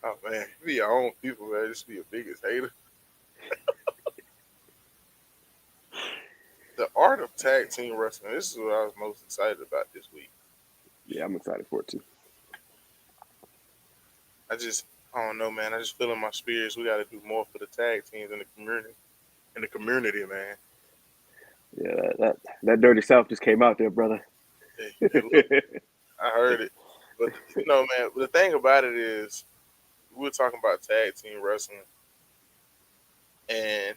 Oh man, you be your own people, man. Just be your biggest hater. The art of tag team wrestling. This is what I was most excited about this week. Yeah, I'm excited for it too. I just, I don't know, man. I just feel in my spirits. We got to do more for the tag teams in the community. In the community, man. Yeah, that dirty South just came out there, brother. Hey, look, I heard it, but man. The thing about it is, we were talking about tag team wrestling, and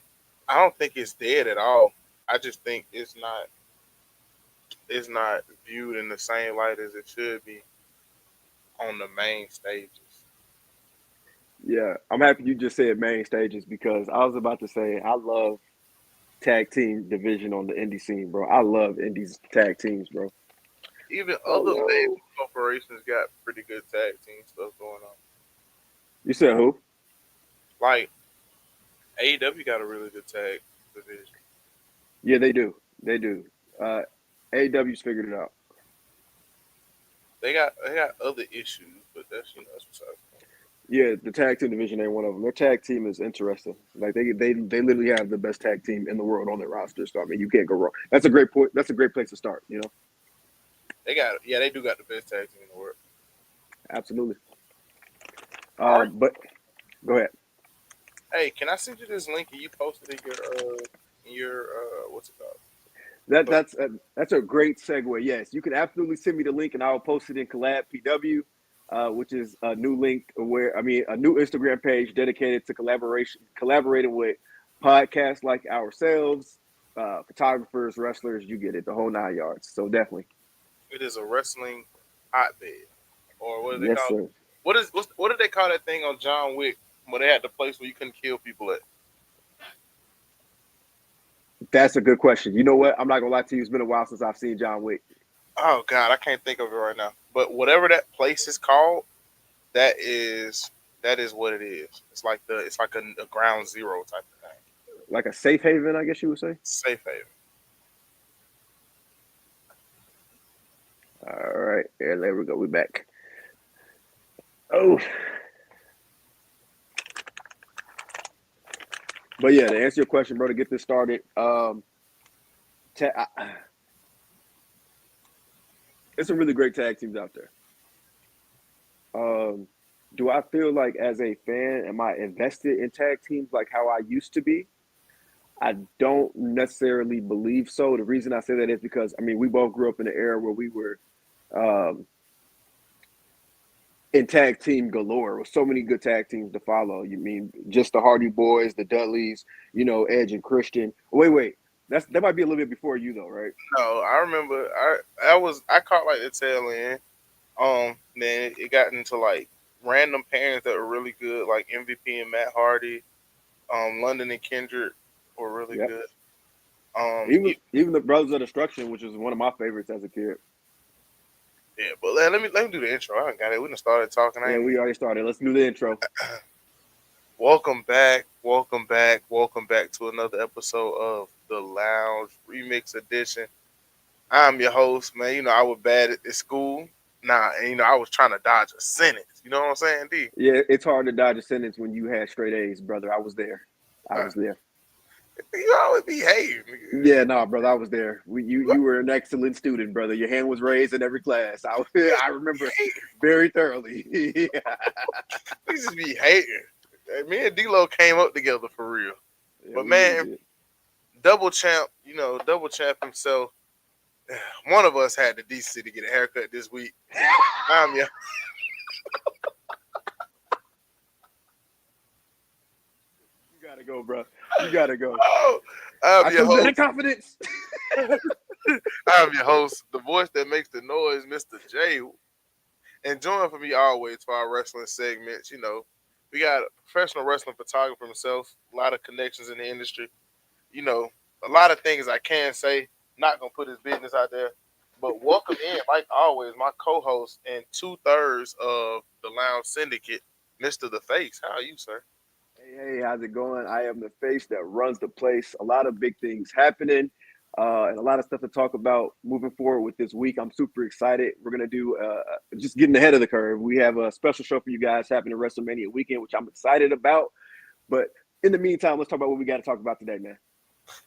I don't think it's dead at all. I just think it's not viewed in the same light as it should be on the main stages. Yeah, I'm happy you just said main stages because I was about to say I love tag team division on the indie scene, bro. I love indies tag teams, bro. Even other Hello. major corporations got pretty good tag team stuff going on. You said who? Like AEW got a really good tag division. Yeah, they do. They do. Uh, AW's figured it out. They got other issues, but that's besides the point. Yeah, the tag team division ain't one of them. Their tag team is interesting. Like they literally have the best tag team in the world on their roster. So I mean, you can't go wrong. That's a great point. That's a great place to start. You know, They do got the best tag team in the world. absolutely. All right. But go ahead. Hey, can I send you this link and you posted in your what's it called? That So, that's a, that's a great segue. Yes, you can absolutely send me the link, and I will post it in Collab PW, which is a new link where a new Instagram page dedicated to collaborating with podcasts like ourselves, photographers, wrestlers. You get it, the whole 9 yards. So definitely, it is a wrestling hotbed, or what do they yes, call it? sir. What did they call that thing on John Wick where they had the place where you couldn't kill people at? That's a good question. You know what? I'm not gonna lie to you. It's been a while since I've seen John Wick. Oh God, I can't think of it right now. But whatever that place is called, that is that is what it is. It's like a ground zero type of thing. Like a safe haven, I guess you would say. Safe haven. All right, yeah, there we go. We're back. Oh, but yeah, to answer your question, bro, to get this started, ta- it's some really great tag teams out there. Um, do I feel like as a fan, am I invested in tag teams like how I used to be? I don't necessarily believe so. The reason I say that is because I mean we both grew up in an era where we were um, in tag team galore with so many good tag teams to follow. You mean just the Hardy Boys, the Dudleys, Edge and Christian. Wait, that might be a little bit before you though, right? No, I remember I caught like the tail end. Then it got into like random pairings that were really good, like MVP and Matt Hardy. London and Kendrick were really Yep. good. Even the Brothers of Destruction, which was one of my favorites as a kid. Yeah, but let me do the intro. I haven't got it. We done started talking. I Yeah, ain't we even. already started. Let's do the intro. Welcome back, welcome back, welcome back to another episode of the Lounge Remix Edition. I'm your host, man. I was bad at school. Nah, and I was trying to dodge a sentence. You know what I'm saying, D? Yeah, it's hard to dodge a sentence when you had straight A's, brother. I was there. I Uh, was there. you always behave, nigga. Yeah, no, brother, I was there. You were an excellent student, brother. Your hand was raised in every class. I remember very thoroughly. Yeah, Niggas just be hating. Me and D-Lo came up together for real. yeah, But we really man, did. double champ, double champ himself. One of us had the decency to get a haircut this week. I'm your You gotta go, bro. You gotta go. oh, I'm I your told you that host. confidence. I'm your host, the voice that makes the noise, Mr. J. And join for me always for our wrestling segments. We got a professional wrestling photographer himself, a lot of connections in the industry. You know, a lot of things I can say. Not gonna put his business out there. But welcome in, like always, my co-host and 2/3 of the Lounge Syndicate, Mr. The Face. How are you, sir? Hey, how's it going? I am the face that runs the place. A lot of big things happening. and a lot of stuff to talk about moving forward with this week. I'm super excited. We're gonna do just getting ahead of the curve. We have a special show for you guys happening WrestleMania weekend, which I'm excited about. But in the meantime, let's talk about what we got to talk about today, man.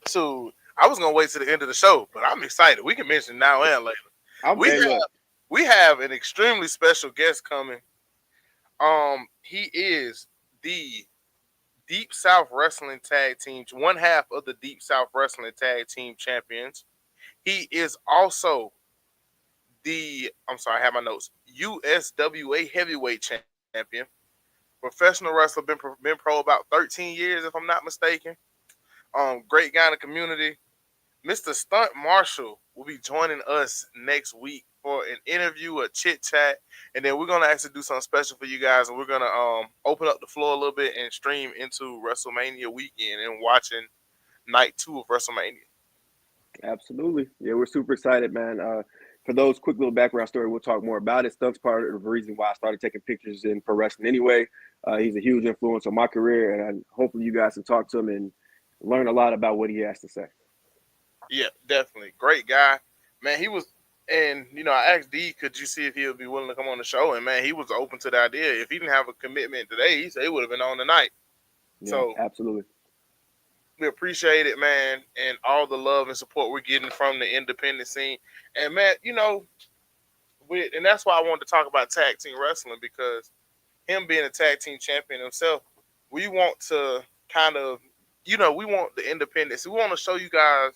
So I was gonna wait to the end of the show, but I'm excited. We can mention now and later. I'm We hey, have look, we have an extremely special guest coming. He is the Deep South Wrestling Tag Team, one half of the Deep South Wrestling Tag Team champions. He is also I'm sorry, I have my notes. USWA Heavyweight Champion, professional wrestler, been pro about 13 years, if I'm not mistaken. Great guy in the community. Mr. Stunt Marshall will be joining us next week for an interview, a chit chat, and then we're gonna actually do something special for you guys, and we're gonna open up the floor a little bit and stream into WrestleMania weekend and watching night 2 of WrestleMania. absolutely. Yeah, we're super excited, man. For those quick little background story, we'll talk more about it. Stunt's part of the reason why I started taking pictures in pro wrestling anyway. He's a huge influence on my career, and hopefully you guys can talk to him and learn a lot about what he has to say. Yeah, definitely. Great guy. Man, he was and I asked D, could you see if he would be willing to come on the show? And man, he was open to the idea. If he didn't have a commitment today, he said he would have been on tonight. Yeah, So absolutely. we appreciate it, man, and all the love and support we're getting from the independent scene. And man, and that's why I wanted to talk about tag team wrestling, because him being a tag team champion himself, we want to kind of, we want the independence. We want to show you guys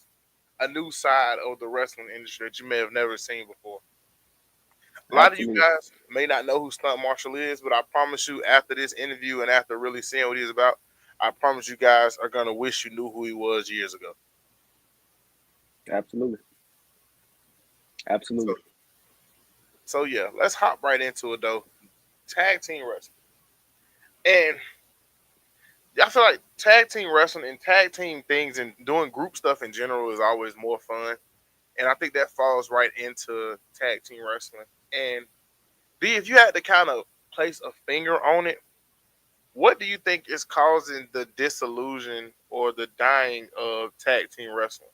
a new side of the wrestling industry that you may have never seen before. A lot of you Absolutely. guys may not know who Stunt Marshall is, but I promise you, after this interview and after really seeing what he's about, I promise you guys are gonna wish you knew who he was years ago. Absolutely. So, Absolutely. so yeah, let's hop right into it though. Tag team wrestling, and I feel like tag team wrestling and tag team things and doing group stuff in general is always more fun. And I think that falls right into tag team wrestling. And B, if you had to kind of place a finger on it, what do you think is causing the disillusion or the dying of tag team wrestling?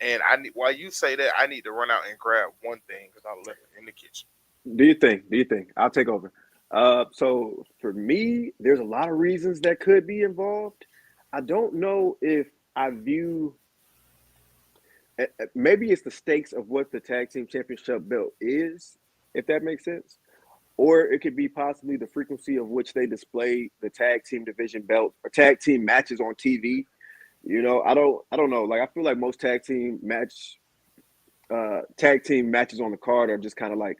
And while you say that, I need to run out and grab one thing because I left it in the kitchen. Do you think? Do you think? I'll take over. So for me, there's a lot of reasons that could be involved. I don't know if I view maybe it's the stakes of what the tag team championship belt is, if that makes sense. Or it could be possibly the frequency of which they display the tag team division belt or tag team matches on TV. I don't know. Like I feel like most tag team matches on the card are just kind of like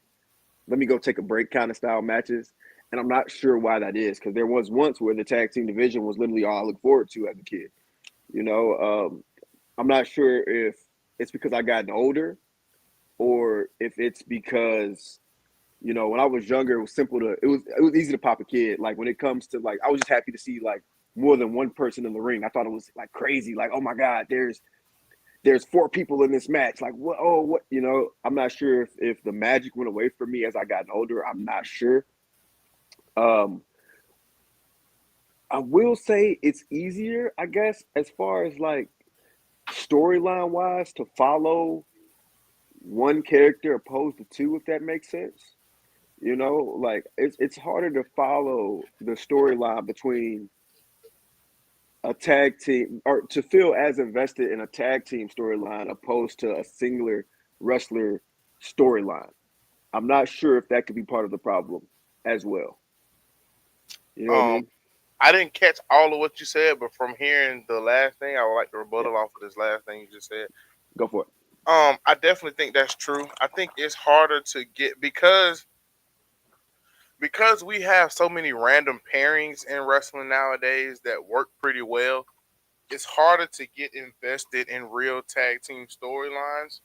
let me go take a break kind of style matches. And I'm not sure why that is because there was once where the tag team division was literally all I look forward to as a kid. You know, I'm not sure if it's because I gotten older or if it's because when I was younger, it was simple to it was easy to pop a kid. Like when it comes to like, I was just happy to see like more than one person in the ring. I thought it was like crazy. Like, oh my god, there's four people in this match. Like what? Oh, what? I'm not sure if the magic went away from me as I gotten older. I'm not sure. Um, I will say it's easier, I guess, as far as like storyline wise to follow one character opposed to two, if that makes sense. Like it's harder to follow the storyline between a tag team or to feel as invested in a tag team storyline opposed to a singular wrestler storyline. I'm not sure if that could be part of the problem as well. You know what I Um, mean? I didn't catch all of what you said, but from hearing the last thing, I would like to Yeah, rebuttal off of this last thing you just said. go for it. I definitely think that's true. I think it's harder to get because we have so many random pairings in wrestling nowadays that work pretty well. It's harder to get invested in real tag team storylines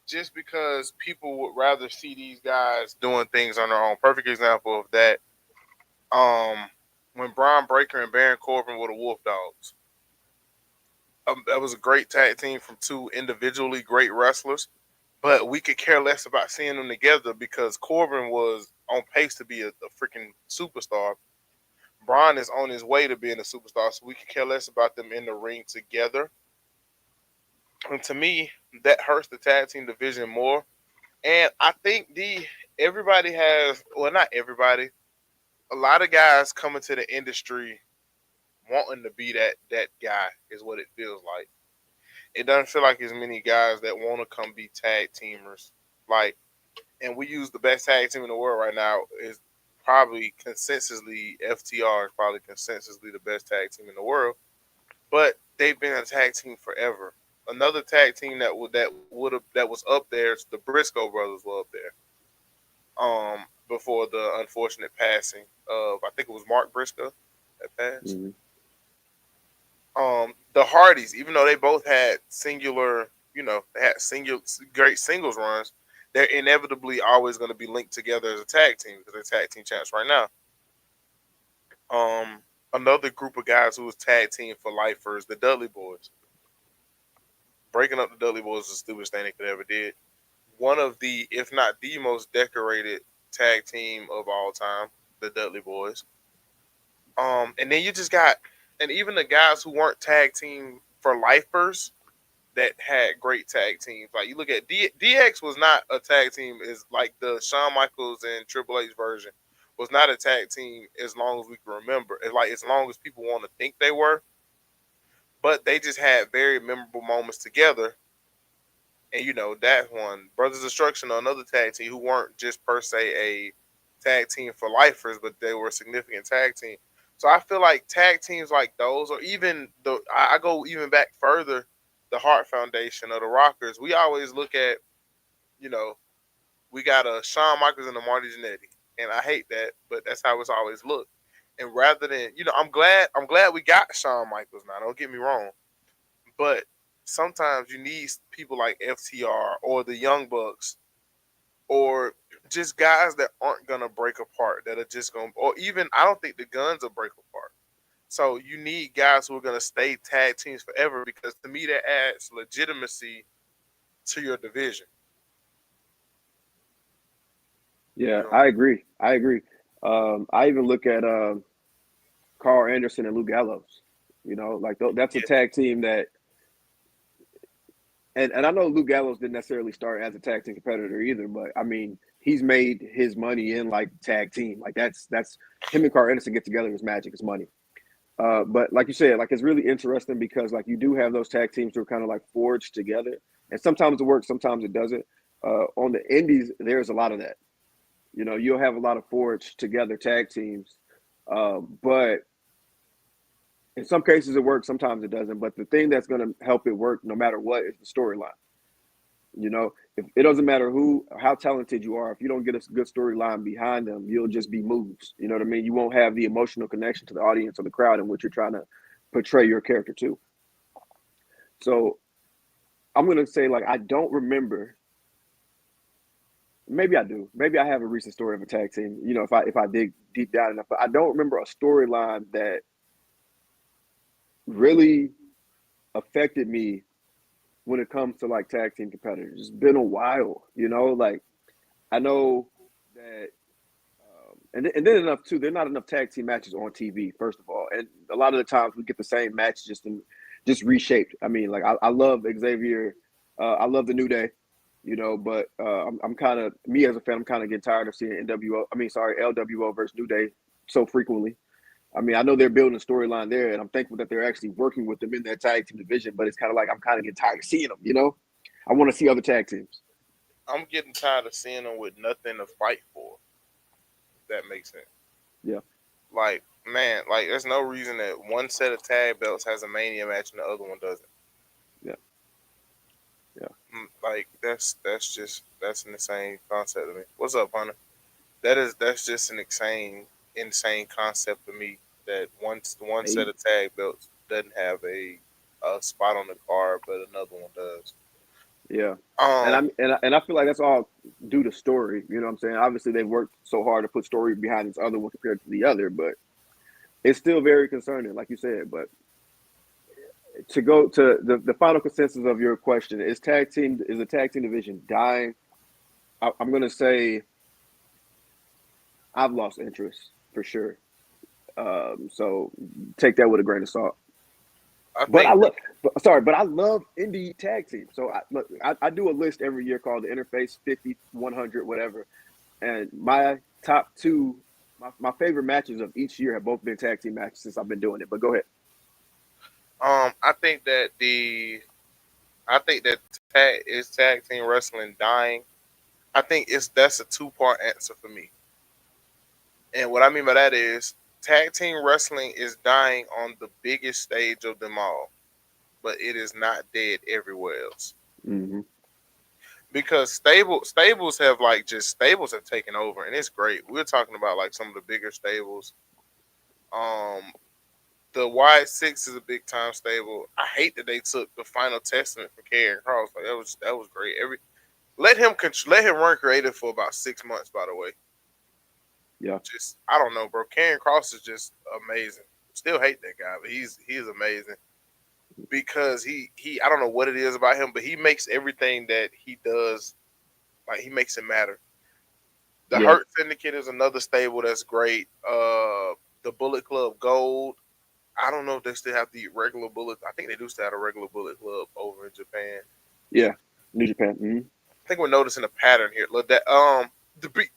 just because people would rather see these guys doing things on their own. Perfect example of that. When Braun Breaker and Baron Corbin were the Wolf Dogs. That was a great tag team from two individually great wrestlers, but we could care less about seeing them together because Corbin was on pace to be a freaking superstar. Braun is on his way to being a superstar, so we could care less about them in the ring together. And to me, that hurts the tag team division more. And I think everybody has, well, not everybody, a lot of guys coming to the industry wanting to be that guy is what it feels like. It doesn't feel like as many guys that want to come be tag teamers. Like, and we use the best tag team in the world right now is probably consensusly FTR is probably consensusly the best tag team in the world. But they've been a tag team forever. Another tag team that was up there, the Briscoe brothers were up there. Before the unfortunate passing of, I think it was Mark Briscoe that passed. Mm-hmm. The Hardys, even though they both had singular, they had singular great singles runs, they're inevitably always going to be linked together as a tag team because they're tag team champs right now. Another group of guys who was tag team for lifers, the Dudley Boys. Breaking up the Dudley Boys is the stupidest thing they could ever did. One of the, if not the most decorated tag team of all time, the Dudley Boys. And then you just got, and even the guys who weren't tag team for lifers that had great tag teams. Like you look at DX was not a tag team is like the Shawn Michaels and Triple H version was not a tag team as long as we can remember. It's like as long as people want to think they were, but they just had very memorable moments together. And that one, Brothers Destruction, another tag team who weren't just per se a tag team for lifers, but they were a significant tag team. So I feel like tag teams like those, or even I go even back further, the Hart Foundation or the Rockers. We always look at, you know, we got a Shawn Michaels and a Marty Jannetty, and I hate that, but that's how it's always looked. And rather than, I'm glad we got Shawn Michaels now. Don't get me wrong, but sometimes you need people like FTR or the Young Bucks or just guys that aren't gonna break apart, that are just gonna, or even I don't think the Guns will break apart. So you need guys who are gonna stay tag teams forever because to me that adds legitimacy to your division. Yeah, You know, I agree. I agree. I even look at Carl Anderson and Lou Gallows. Like that's a yeah, tag team that, and I know Lou Gallows didn't necessarily start as a tag team competitor either, but I mean he's made his money in like tag team. Like that's him and Carl Anderson get together is magic, it's money. But like you said, like it's really interesting because like you do have those tag teams who are kind of like forged together, and sometimes it works, sometimes it doesn't. On the indies, there's a lot of that. You'll have a lot of forged together tag teams, but in some cases it works, sometimes it doesn't. But the thing that's going to help it work, no matter what, is the storyline. If it doesn't matter how talented you are, if you don't get a good storyline behind them, you'll just be moves. You know what I mean? You won't have the emotional connection to the audience or the crowd in which you're trying to portray your character to. So I'm gonna say like I don't remember. Maybe I do. Maybe I have a recent story of a tag team. If I dig deep down enough, but I don't remember a storyline that really affected me when it comes to like tag team competitors. It's been a while, like I know that, and then enough too. There are not enough tag team matches on TV, first of all, and a lot of the times we get the same match just reshaped. I mean, like I love Xavier, I love the New Day, but I'm kind of me as a fan. I'm kind of getting tired of seeing NWO. I mean, sorry, LWO versus New Day so frequently. I mean, I know they're building a storyline there, and I'm thankful that they're actually working with them in that tag team division. But it's kind of like I'm kind of getting tired of seeing them. I want to see other tag teams. I'm getting tired of seeing them with nothing to fight for. If that makes sense. Yeah, Like man, like there's no reason that one set of tag belts has a Mania match and the other one doesn't. yeah, yeah. Like that's an insane concept to me. What's up, Hunter? That's just an insane concept to me that one set Hey, of tag belts doesn't have a spot on the card, but another one does. yeah. And Um, I feel like that's all due to story. You know what I'm saying? Obviously, they've worked so hard to put story behind this other one compared to the other, but it's still very concerning, like you said. But to go to the final consensus of your question, is the tag team division dying? I'm gonna say I've lost interest for sure. So take that with a grain of salt. I But I think love, but I love indie tag teams. So look, I do a list every year called the Interface 50, 100, whatever. And my top two, my favorite matches of each year have both been tag team matches since I've been doing it. But go ahead. I think that tag team wrestling dying. I think that's a two-part answer for me. And what I mean by that is tag team wrestling is dying on the biggest stage of them all, but it is not dead everywhere else. Mm-hmm. Because stables have taken over and it's great. We're talking about like some of the bigger stables. Um the Y6 is a big time stable. I hate that they took the Final Testament from Karrion Cross. Like that was great. Let him run creative for about 6 months. By the way, Yeah, just I don't know, bro. Karrion Cross is just amazing. Still hate that guy, but he's amazing because he I don't know what it is about him, but he makes everything that he does like he makes it matter. The yeah, Hurt Syndicate is another stable that's great. The Bullet Club Gold. I don't know if they still have the regular Bullet. I think they do still have a regular Bullet Club over in Japan. yeah. New Japan. Mm-hmm. I think we're noticing a pattern here. Look that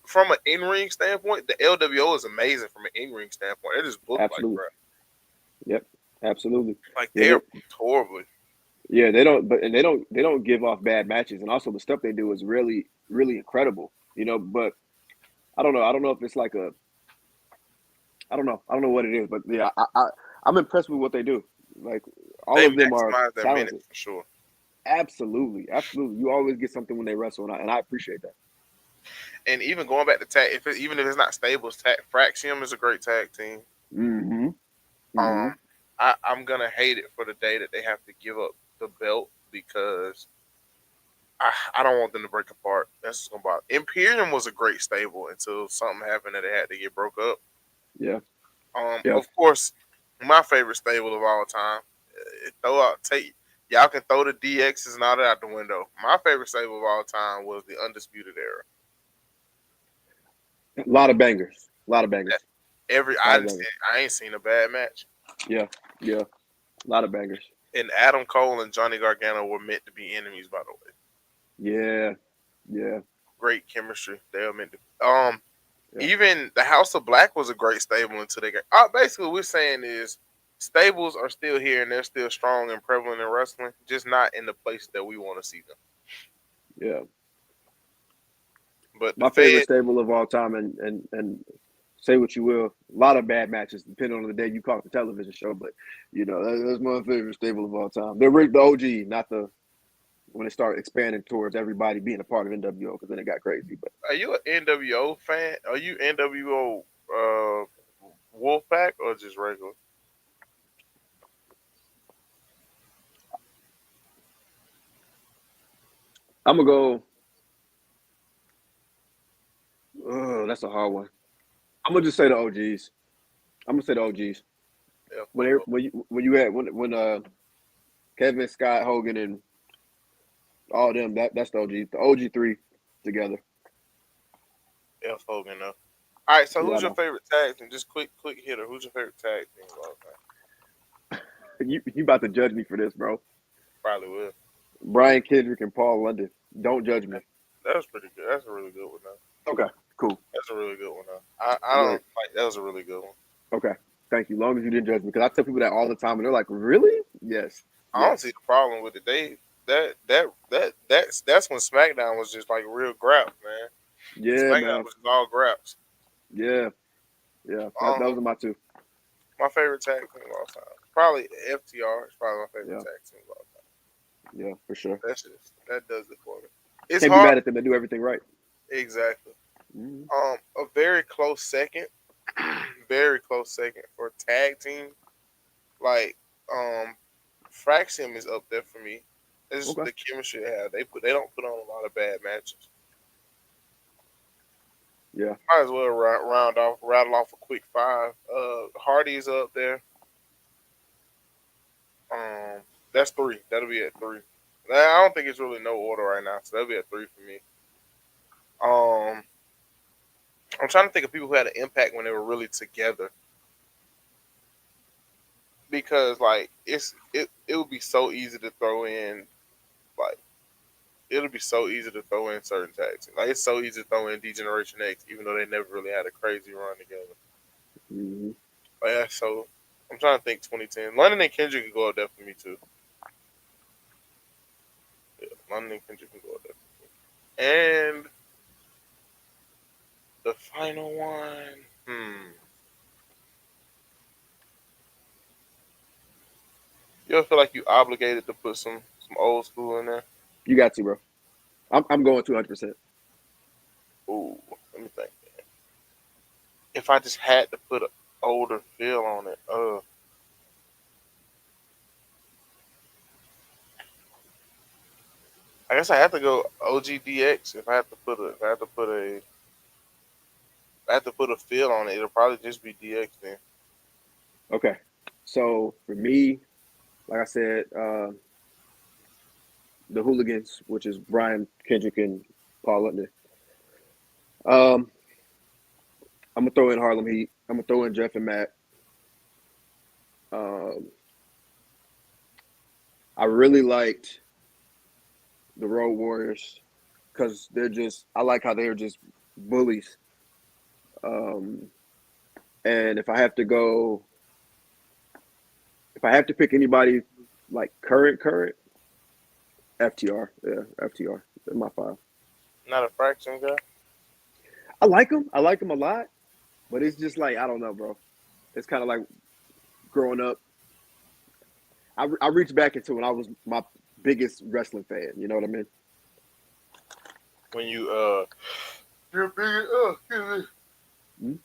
from an in ring standpoint, the LWO is amazing from an in ring standpoint. It just booked like Absolutely. crap. Yep. Absolutely. Like Yeah, they're booked horribly. yeah. They don't, but and they don't give off bad matches, and also the stuff they do is really really incredible. But I don't know if it's like a I don't know what it is, but yeah, I'm impressed with what they do. Like all They of them are maximize their talented. minutes for sure. Absolutely, absolutely. You always get something when they wrestle, and I appreciate that. And even going back to tag, even if it's not stables, Fraxium is a great tag team. Mm-hmm. Mm-hmm. Um, I'm gonna hate it for the day that they have to give up the belt because I don't want them to break apart. That's what's gonna bother. Imperium was a great stable until something happened that they had to get broke up. Yeah. Yeah. Of course, my favorite stable of all time. Throw out take y'all can throw the DXs and all that out the window. My favorite stable of all time was the Undisputed Era. A lot of bangers. A lot of That- bangers. Every A lot of bangers. I ain't seen a bad match. Yeah. Yeah. A lot of bangers. And Adam Cole and Johnny Gargano were meant to be enemies, by the way. Yeah. Yeah. Great chemistry. They were meant to. Yeah. Even the House of Black was a great stable until they got. Basically, what we're saying is stables are still here and they're still strong and prevalent in wrestling, just not in the places that we want to see them. Yeah. But the My favorite Fed, stable of all time, and say what you will, a lot of bad matches depending on the day you caught the television show. But that's my favorite stable of all time. The OG, not the when it started expanding towards everybody being a part of NWO because then it got crazy. But are you an NWO fan? Are you NWO Wolfpack or just regular? I'm gonna go. Oh, that's a hard one. I'm gonna just say the OGs. I'm gonna say the OGs. F When you had when Kevin, Scott, Hogan, and all of them, that's the OG. The OG three together. Hogan though. All right, so Yeah, I who's your know. favorite tag team? Just quick hitter. Who's your favorite tag team of all time? You about to judge me for this, bro? Probably will. Brian Kendrick and Paul London. Don't judge me. That was pretty good. That's a really good one though. Okay, cool. That's a really good one though. I Yeah, don't like that was a really good one. okay. Thank you. Long as you didn't judge me, because I tell people that all the time, and they're like, "Really?" Yes, I don't see yes, the problem with it. That's when SmackDown was just like real grab, man. yeah, SmackDown man, was just all grabs. yeah, yeah. Those Um, are my two. my favorite tag team of all time. Probably FTR is probably my favorite Yeah, tag team of all time. yeah, for sure. That does it for me. It's Can't be hard, mad at them. They do everything right. exactly. Mhm. A very close second, very close second for tag team. Like, Fraxium is up there for me. It's just Okay. the chemistry they have. They don't put on a lot of bad matches. Yeah, Might as well rattle off a quick five. Hardy's up there. Um, that's three. That'll be at three. Now, I don't think it's really no order right now, so that'll be at three for me. Um, I'm trying to think of people who had an impact when they were really together. because like it would be so easy to throw in like it'll be so easy to throw in certain tags. Like it's so easy to throw in Degeneration X, even though they never really had a crazy run together. Mm-hmm. Like that's so. I'm trying to think 2010. London and Kendrick can go up there for me too. Yeah, London and Kendrick can go up there. And the final one. You ever feel like you obligated to put some old school in there? You got to, bro. I'm going 200%. Ooh, let me think. If I just had to put an older feel on it, I guess I have to go OGDX. If I have to put a, if I have to put a, if I have to put a feel on it, it'll probably just be DX then. Okay. So for me, like I said, the Hooligans, which is Brian Kendrick and Paul Lutner. Um, I'm gonna throw in Harlem Heat. I'm gonna throw in Jeff and Matt. Um, I really liked the Road Warriors because they're just. I like how they're just bullies. Um, and if I have to pick anybody like current, FTR, yeah, FTR, they're my five. Not a fraction guy. I like them. I like them a lot, but it's just like I don't know, bro. It's kind of like growing up. I reached back into when I was my biggest wrestling fan. You know what I mean? When you're big, excuse me. Mm-hmm.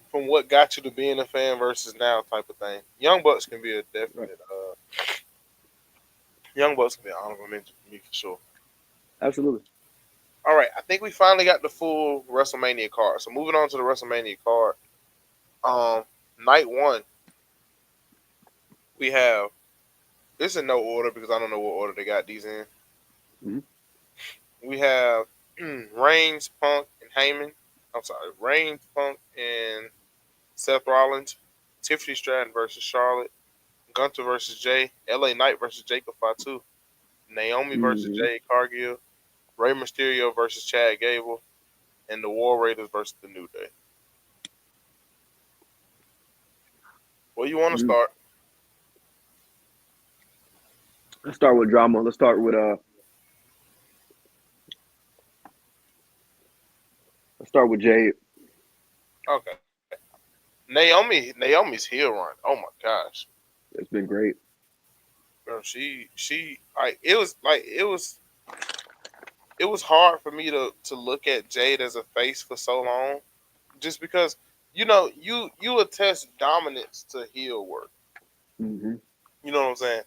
From what got you to being a fan versus now type of thing. Young Bucks can be a Right. definite. Young Bucks can be an honorable mention for me for sure. Absolutely. All right, I think we finally got the full WrestleMania card. So moving on to the WrestleMania card. Um, Night one, we have this in no order because I don't know what order they got these in. Mm-hmm. We have Reigns, Punk, and Heyman. I'm sorry, Reigns, Punk, and Seth Rollins. Tiffany Stratton versus Charlotte. Gunther versus Jay. LA Knight versus Jacob Fatu. Naomi versus Mm-hmm. Jade Cargill. Rey Mysterio versus Chad Gable. And the War Raiders versus the New Day. Where you want to Mm-hmm. start? Let's start with drama. Let's start with let's start with Jay. Okay. Naomi's heel run. Oh my gosh. It's been great. Bro, she it was hard for me to look at Jade as a face for so long, just because you attest dominance to heel work. Mm-hmm. You know what I'm saying?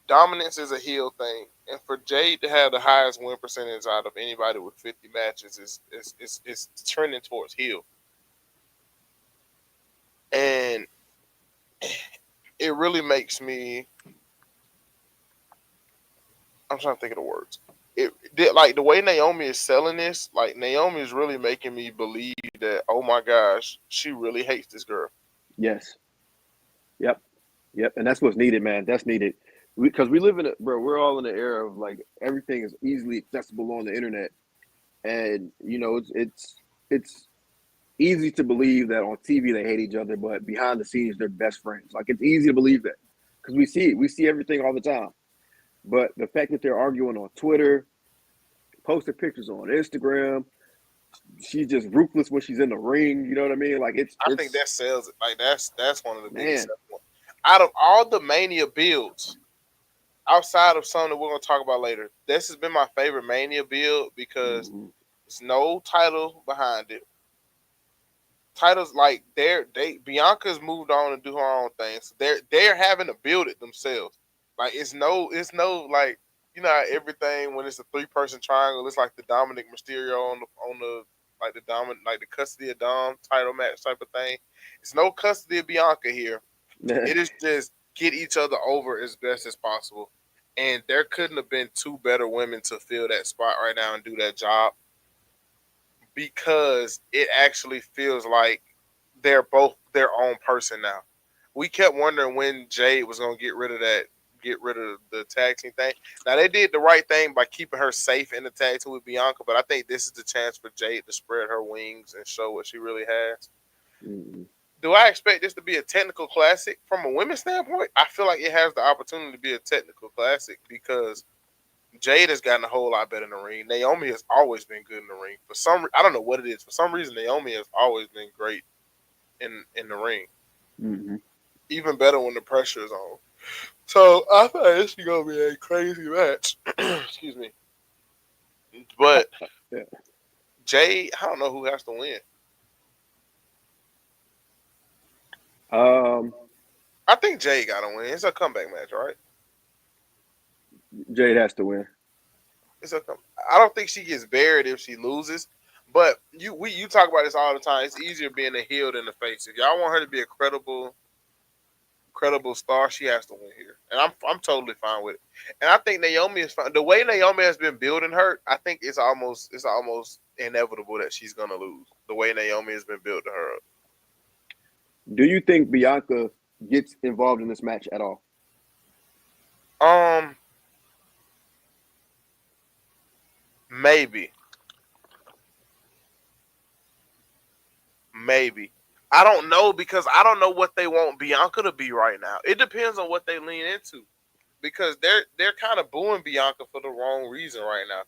Dominance is a heel thing, and for Jade to have the highest win percentage out of anybody with 50 matches is trending towards heel, and it really makes me. I'm trying to think of the words. It did like the way Naomi is selling this. Like Naomi is really making me believe that oh my gosh, she really hates this girl. Yes. Yep. Yep. And that's what's needed, man. That's needed because we live in a bro. We're all in the era of like everything is easily accessible on the internet, and you know it's easy to believe that on TV they hate each other, but behind the scenes they're best friends. Like it's easy to believe that because we see it. We see everything all the time. But the fact that they're arguing on Twitter, posting pictures on Instagram, she's just ruthless when she's in the ring. You know what I mean? Like I think it's that sells it. Like that's one of the biggest man. selling points. Out of all the Mania builds, outside of some that we're gonna talk about later, this has been my favorite Mania build because Mm-hmm. there's no title behind it. Titles like they Bianca's moved on to do her own thing. So they're having to build it themselves. Like it's no like everything when it's a 3-person triangle, it's like the Dominic Mysterio on the like the Dominic like the custody of Dom title match type of thing. It's no custody of Bianca here. It is just get each other over as best as possible. And there couldn't have been two better women to fill that spot right now and do that job because it actually feels like they're both their own person now. we kept wondering when Jade was gonna get rid of the tag team thing. Now they did the right thing by keeping her safe in the tag team with Bianca, but I think this is the chance for Jade to spread her wings and show what she really has. Mm-hmm. Do I expect this to be a technical classic from a women's standpoint? I feel like it has the opportunity to be a technical classic because Jade has gotten a whole lot better in the ring. Naomi has always been good in the ring. I don't know what it is. For some reason, Naomi has always been great in the ring. Mm-hmm. Even better when the pressure is on. So I thought this is gonna be a crazy match. Excuse me. But Yeah. Jade, I don't know who has to win. Um, I think Jade got to win. It's a comeback match, right? Jade has to win. It's a. I don't think she gets buried if she loses. But you talk about this all the time. It's easier being a heel than the face. If y'all want her to be a credible star, she has to win here, and I'm totally fine with it. And I think Naomi is fine. The way Naomi has been building her, I think it's almost inevitable that she's gonna lose. The way Naomi has been building her Do you think Bianca gets involved in this match at all? up. Maybe, maybe. I don't know because I don't know what they want Bianca to be right now. It depends on what they lean into because they're kind of booing Bianca for the wrong reason right now.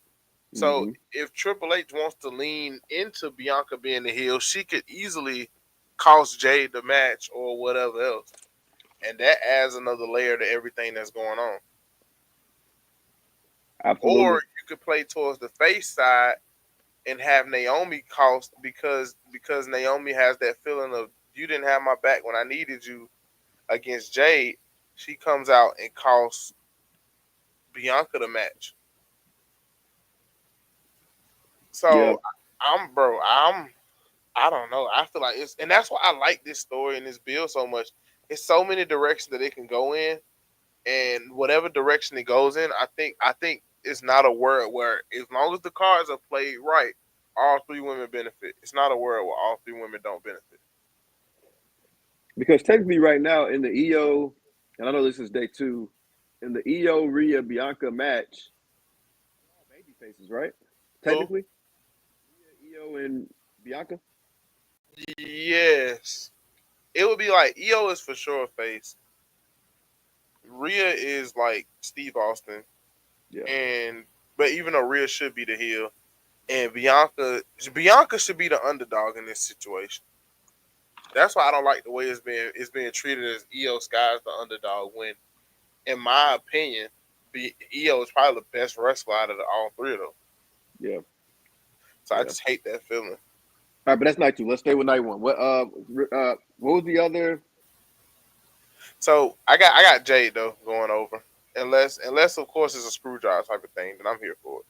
So Mm-hmm. if Triple H wants to lean into Bianca being the heel, she could easily cost Jade the match or whatever else, and that adds another layer to everything that's going on. Or Absolutely. you could play towards the face side and have Naomi cost because Naomi has that feeling of you didn't have my back when I needed you against Jade. She comes out and costs Bianca the match. Yeah. So I'm I don't know. I feel like and that's why I like this story and this build so much. It's so many directions that it can go in, and whatever direction it goes in, I think it's not a world where as long as the cards are played right, all three women benefit. It's not a world where all three women don't benefit. Because technically, right now in the EO, and I know this is day two, in the EO Rhea Bianca match, all baby faces, right? Who? Technically, EO and Bianca. Yes. It would be like EO is for sure a face. Rhea is like Steve Austin, Yeah. and but even though Rhea should be the heel, and Bianca should be the underdog in this situation. That's why I don't like the way it's being treated as EO Sky's the underdog. When, in my opinion, EO is probably the best wrestler out of all three of them. Yeah. So I Yeah. just hate that feeling. All right, but that's night two. Let's stay with night one. What was the other? So I got Jade though going over, unless of course it's a screwdriver type of thing, then I'm here for it.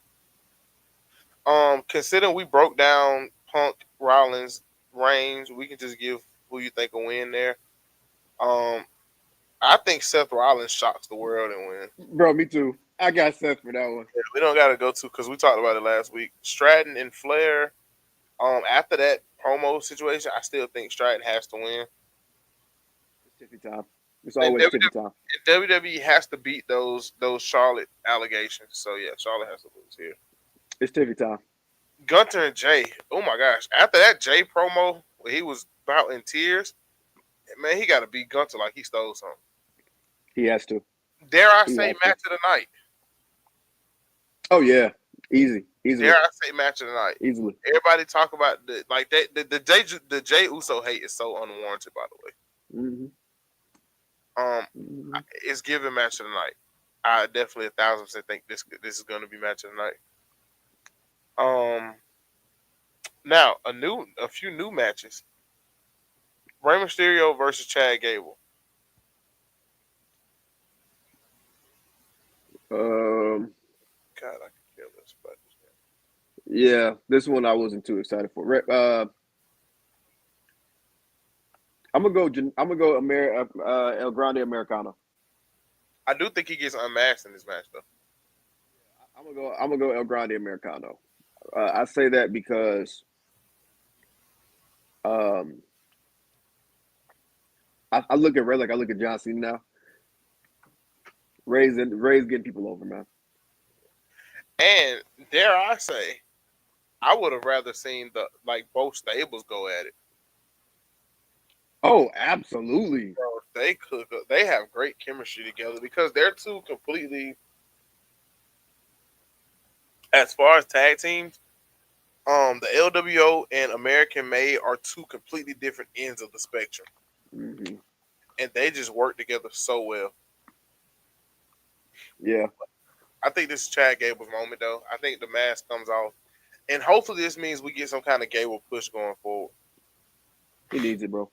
Considering we broke down Punk, Rollins, Reigns, we can just give who you think will win there. Um, I think Seth Rollins shocks the world and wins. Bro, me too. I got Seth for that one. Yeah, we don't got to go to because we talked about it last week. Stratton and Flair. After that promo situation, I still think Stratton has to win. It's Tiffy time. It's And always Tiffy time. WWE has to beat those Charlotte allegations. So yeah, Charlotte has to lose here. It's Tiffy time. Gunter and Jay. Oh my gosh! After that Jay promo, where he was about in tears, man, he got to beat Gunter like he stole something. He has to. Dare I He say has to. match of the night? Oh yeah, easy, Dare easily, I say match of the night? easily. Everybody talk about the Jay Uso hate is so unwarranted. By the way, Mm-hmm. it's given match of the night. I definitely 1,000% think this is going to be match of the night. Now a few new matches: Rey Mysterio versus Chad Gable. Um, God, I could kill this, but yeah, this one I wasn't too excited for. I'm gonna go. I'm gonna go. El Grande Americano. I do think he gets unmasked in this match though. I'm gonna go. I'm gonna go El Grande Americano. I say that because um, I look at Ray like I look at John Cena now. Ray's getting people over, man. And dare I say, I would have rather seen the like both stables go at it. Oh, absolutely. Bro, they cook. They have great chemistry together because they're two completely. As far as tag teams, the LWO and American Made are two completely different ends of the spectrum, Hmm. and they just work together so well. Yeah, I think this is Chad Gable's moment, though. I think the mask comes off, and hopefully this means we get some kind of Gable push going forward. he needs it, bro.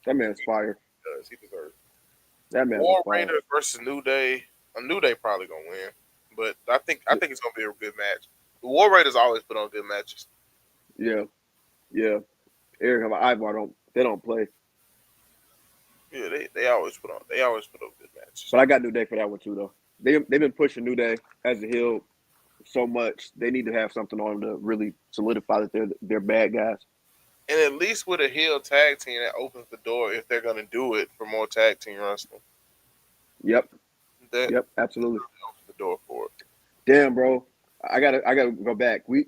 That man's fire. Because he deserves it. That man was War fire. Raiders versus New Day. A New Day probably gonna win, but I think it's gonna be a good match. The War Raiders always put on good matches. Yeah, yeah. Eric and Ivar don't they don't play. Yeah, they always put on good matches. But I got New Day for that one too, though. They've been pushing New Day as a heel so much. They need to have something on them to really solidify that they're bad guys. And at least with a heel tag team, that opens the door if they're gonna do it for more tag team wrestling. Yep, That yep, absolutely. opens the door for it. Damn, bro. I gotta go back. We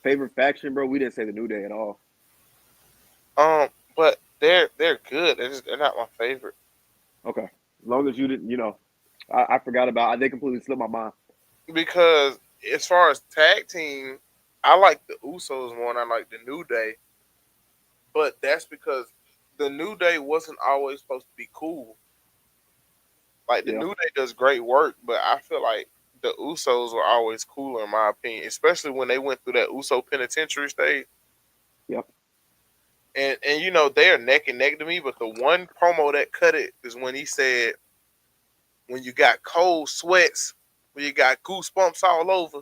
favorite faction, bro? We didn't say the New Day at all. But they're good. They're not my favorite Okay, as long as you didn't, I forgot about. They completely slipped my mind. because as far as tag team, I like the Usos more than I like the New Day. But that's because the New Day wasn't always supposed to be cool. Like the Yeah, New Day does great work, but I feel like the Usos were always cooler in my opinion, especially when they went through that Uso penitentiary stage. yep. And they are neck and neck to me, but the one promo that cut it is when he said, "When you got cold sweats, when you got goosebumps all over,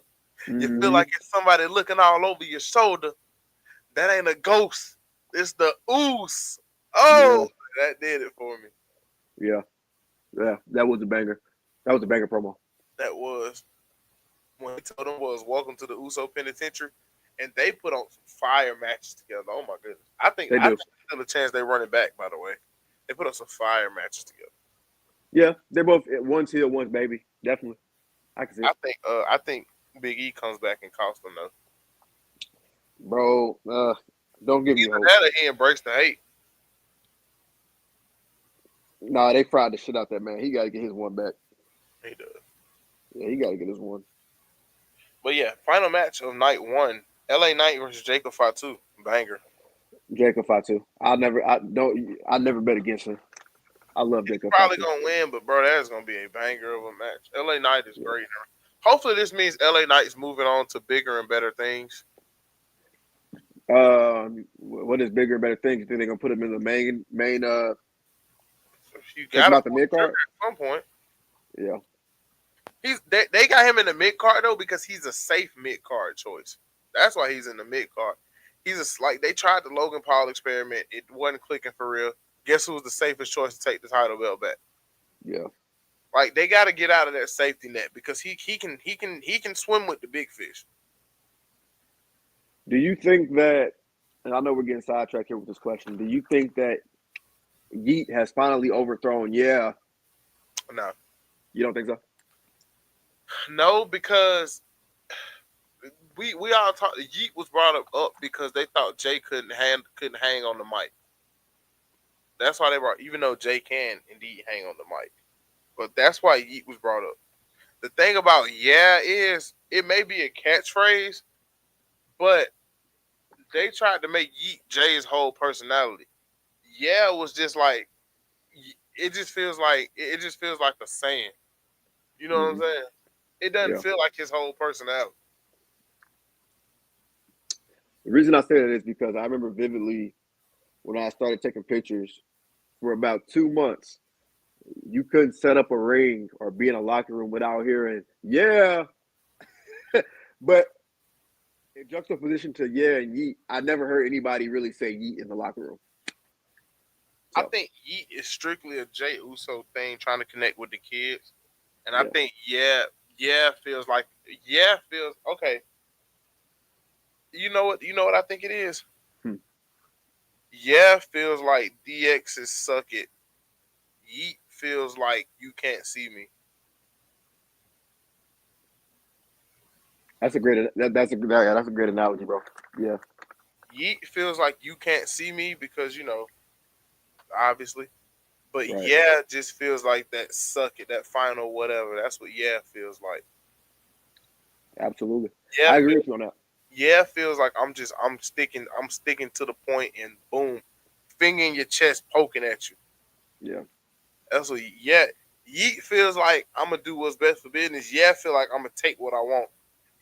you feel Hmm. like it's somebody looking all over your shoulder. That ain't a ghost. It's the ooze." Yeah, Oh, that did it for me. yeah, yeah. That was a banger. That was a banger promo. That was when he told them was welcome to the Uso Penitentiary, and they put on some fire matches together. Oh my goodness! I think They I do. think there's still a chance they run it back. By the way, they put on some fire matches together. Yeah, they're both one's heel, one's baby. Definitely, I can see it, I think Big E comes back and costs them though. bro. Don't give me Either hope. that or he embraced the hate. Nah, they fried the shit out that man. He got to get his one back. He does. Yeah, he got to get his one. But yeah, final match of night one: LA Knight versus Jacob Fatu. Banger. Jacob Fatu. I never bet against him. I love He's Jacob probably Fatu. gonna win, but bro, that's gonna be a banger of a match. LA Knight is Yeah. great. Hopefully, this means LA Knight is moving on to bigger and better things. What is bigger, better things? You think they're gonna put him in the main? You Take him gotta out the pull the mid trigger card? at some point. Yeah, They got him in the mid card though because he's a safe mid card choice. That's why he's in the mid card. Like they tried the Logan Paul experiment. It wasn't clicking for real. Guess who was the safest choice to take the title belt back? yeah. Like they got to get out of that safety net because he can swim with the big fish. Do you think that? And I know we're getting sidetracked here with this question. Do you think that Yeet has finally overthrown? Yeah, No, you don't think so? no, because we all talked. Yeet was brought up because they thought Jay couldn't hang on the mic. That's why they brought, even though Jay can indeed hang on the mic, but that's why Yeet was brought up. The thing about yeah is it may be a catchphrase, but they tried to make Yeet Jay's whole personality. Yeah was just like it just feels like a saying. You know what I'm Hmm. saying? It doesn't Yeah. feel like his whole personality. The reason I say that is because I remember vividly when I started taking pictures for about 2 months. You couldn't set up a ring or be in a locker room without hearing "yeah." But in juxtaposition to "yeah" and "yeet," I never heard anybody really say "yeet" in the locker room. I So think Yeet is strictly a Jay Uso thing, trying to connect with the kids, and I yeah, think yeah feels like yeah feels okay. You know what? I think it is. hmm. Yeah feels like DX's suck it. Yeet feels like you can't see me. That's a great. That's a great analogy, bro. Yeah. Yeet feels like you can't see me because obviously. But Right. yeah, just feels like that suck it, that final whatever. That's what yeah feels like. Absolutely. Yeah, I agree with you on that. yeah feels like I'm sticking to the point and boom, finger in your chest poking at you. Yeah. That's what yeah. Yeet feels like I'm gonna do what's best for business. Yeah, feel like I'm gonna take what I want.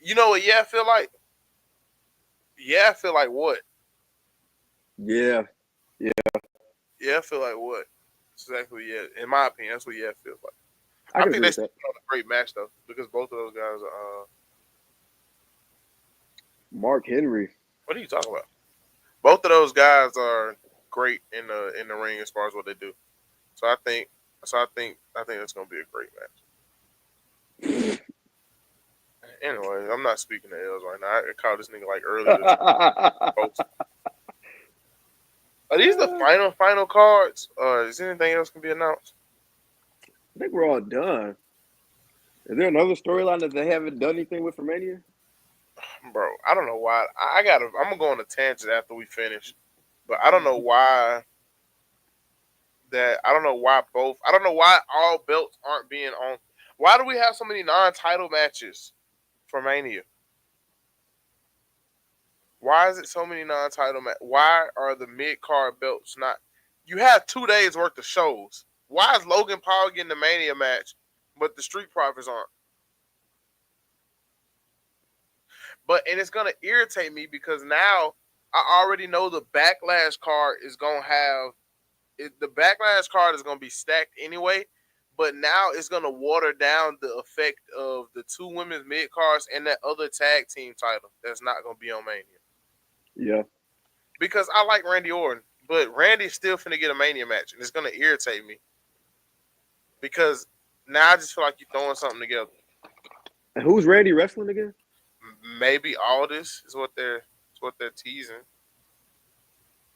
You know what? Yeah, feel like. Yeah, feel like what? Yeah. Yeah. Yeah, feel like what? Exactly. Yeah, in my opinion, that's what yeah feels like. I I can think agree they with still that. put on a great match though because both of those guys are. Mark Henry. What are you talking about? Both of those guys are great in the ring as far as what they do. So I think I think it's gonna be a great match. Anyway, I'm not speaking to L's right now. I called this nigga like earlier this I post. Are these the final cards, or is anything else can be announced? think we're all done. Is there another storyline that they haven't done anything with for Mania? Bro, I don't know why. I gotta. I'm gonna go on a tangent after we finish, but I don't know why that. I don't know why both. I don't know why all belts aren't being on. Why do we have so many non-title matches for Mania? Why is it so many non-title matches? Why are the mid-card belts not? You have 2 days worth of shows. Why is Logan Paul getting the Mania match, but the Street Profits aren't? And it's gonna irritate me because now I already know the Backlash card is gonna have the Backlash card is gonna be stacked anyway. But now it's gonna water down the effect of the two women's mid cards and that other tag team title that's not gonna be on Mania. Yeah. Because I like Randy Orton, but Randy's still finna get a Mania match, and it's gonna irritate me because now I just feel like you're throwing something together. And who's Randy wrestling again? Maybe all this is what they're teasing.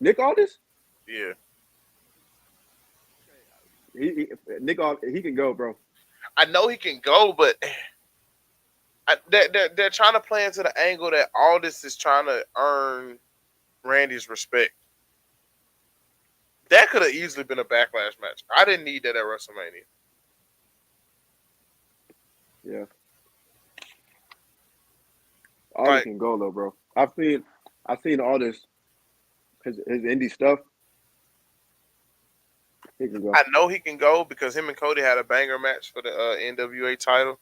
Nick Aldis? Yeah, Nick Aldis, he can go, bro. I know he can go, but they're trying to play into the angle that all this is trying to earn Randy's respect. That could have easily been a backlash match. I didn't need that at WrestleMania. Yeah. Aldis Like can go though, bro. I've seen Aldis his indie stuff. He can go. I know he can go because him and Cody had a banger match for the NWA title.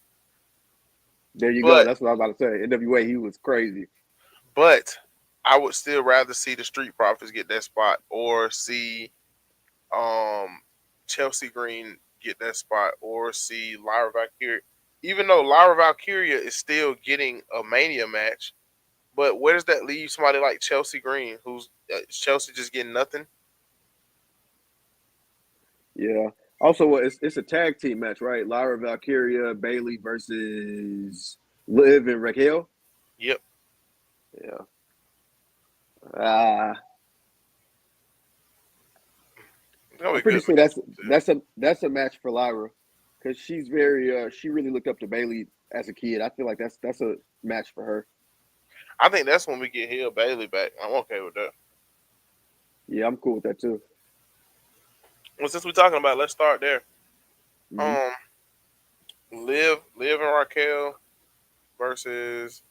There you go. But That's what I was about to say. NWA, he was crazy. but I would still rather see the Street Profits get that spot or see um Chelsea Green get that spot or see Lyra Valkyria. Even though Lyra Valkyria is still getting a Mania match, but where does that leave somebody like Chelsea Green, who's Chelsea just getting nothing? Yeah. Also, it's a tag team match, right? Lyra Valkyria, Bailey versus Liv and Raquel. Yep. Yeah. Ah, It's gonna I'm be pretty good sure match. that's a match for Lyra because she really looked up to Bailey as a kid. I feel like that's a match for her. I think that's when we get Hill Bailey back. I'm okay with that. Yeah, I'm cool with that too. Well, since we're talking about, it, let's start there. Hmm. Um, Liv and Raquel versus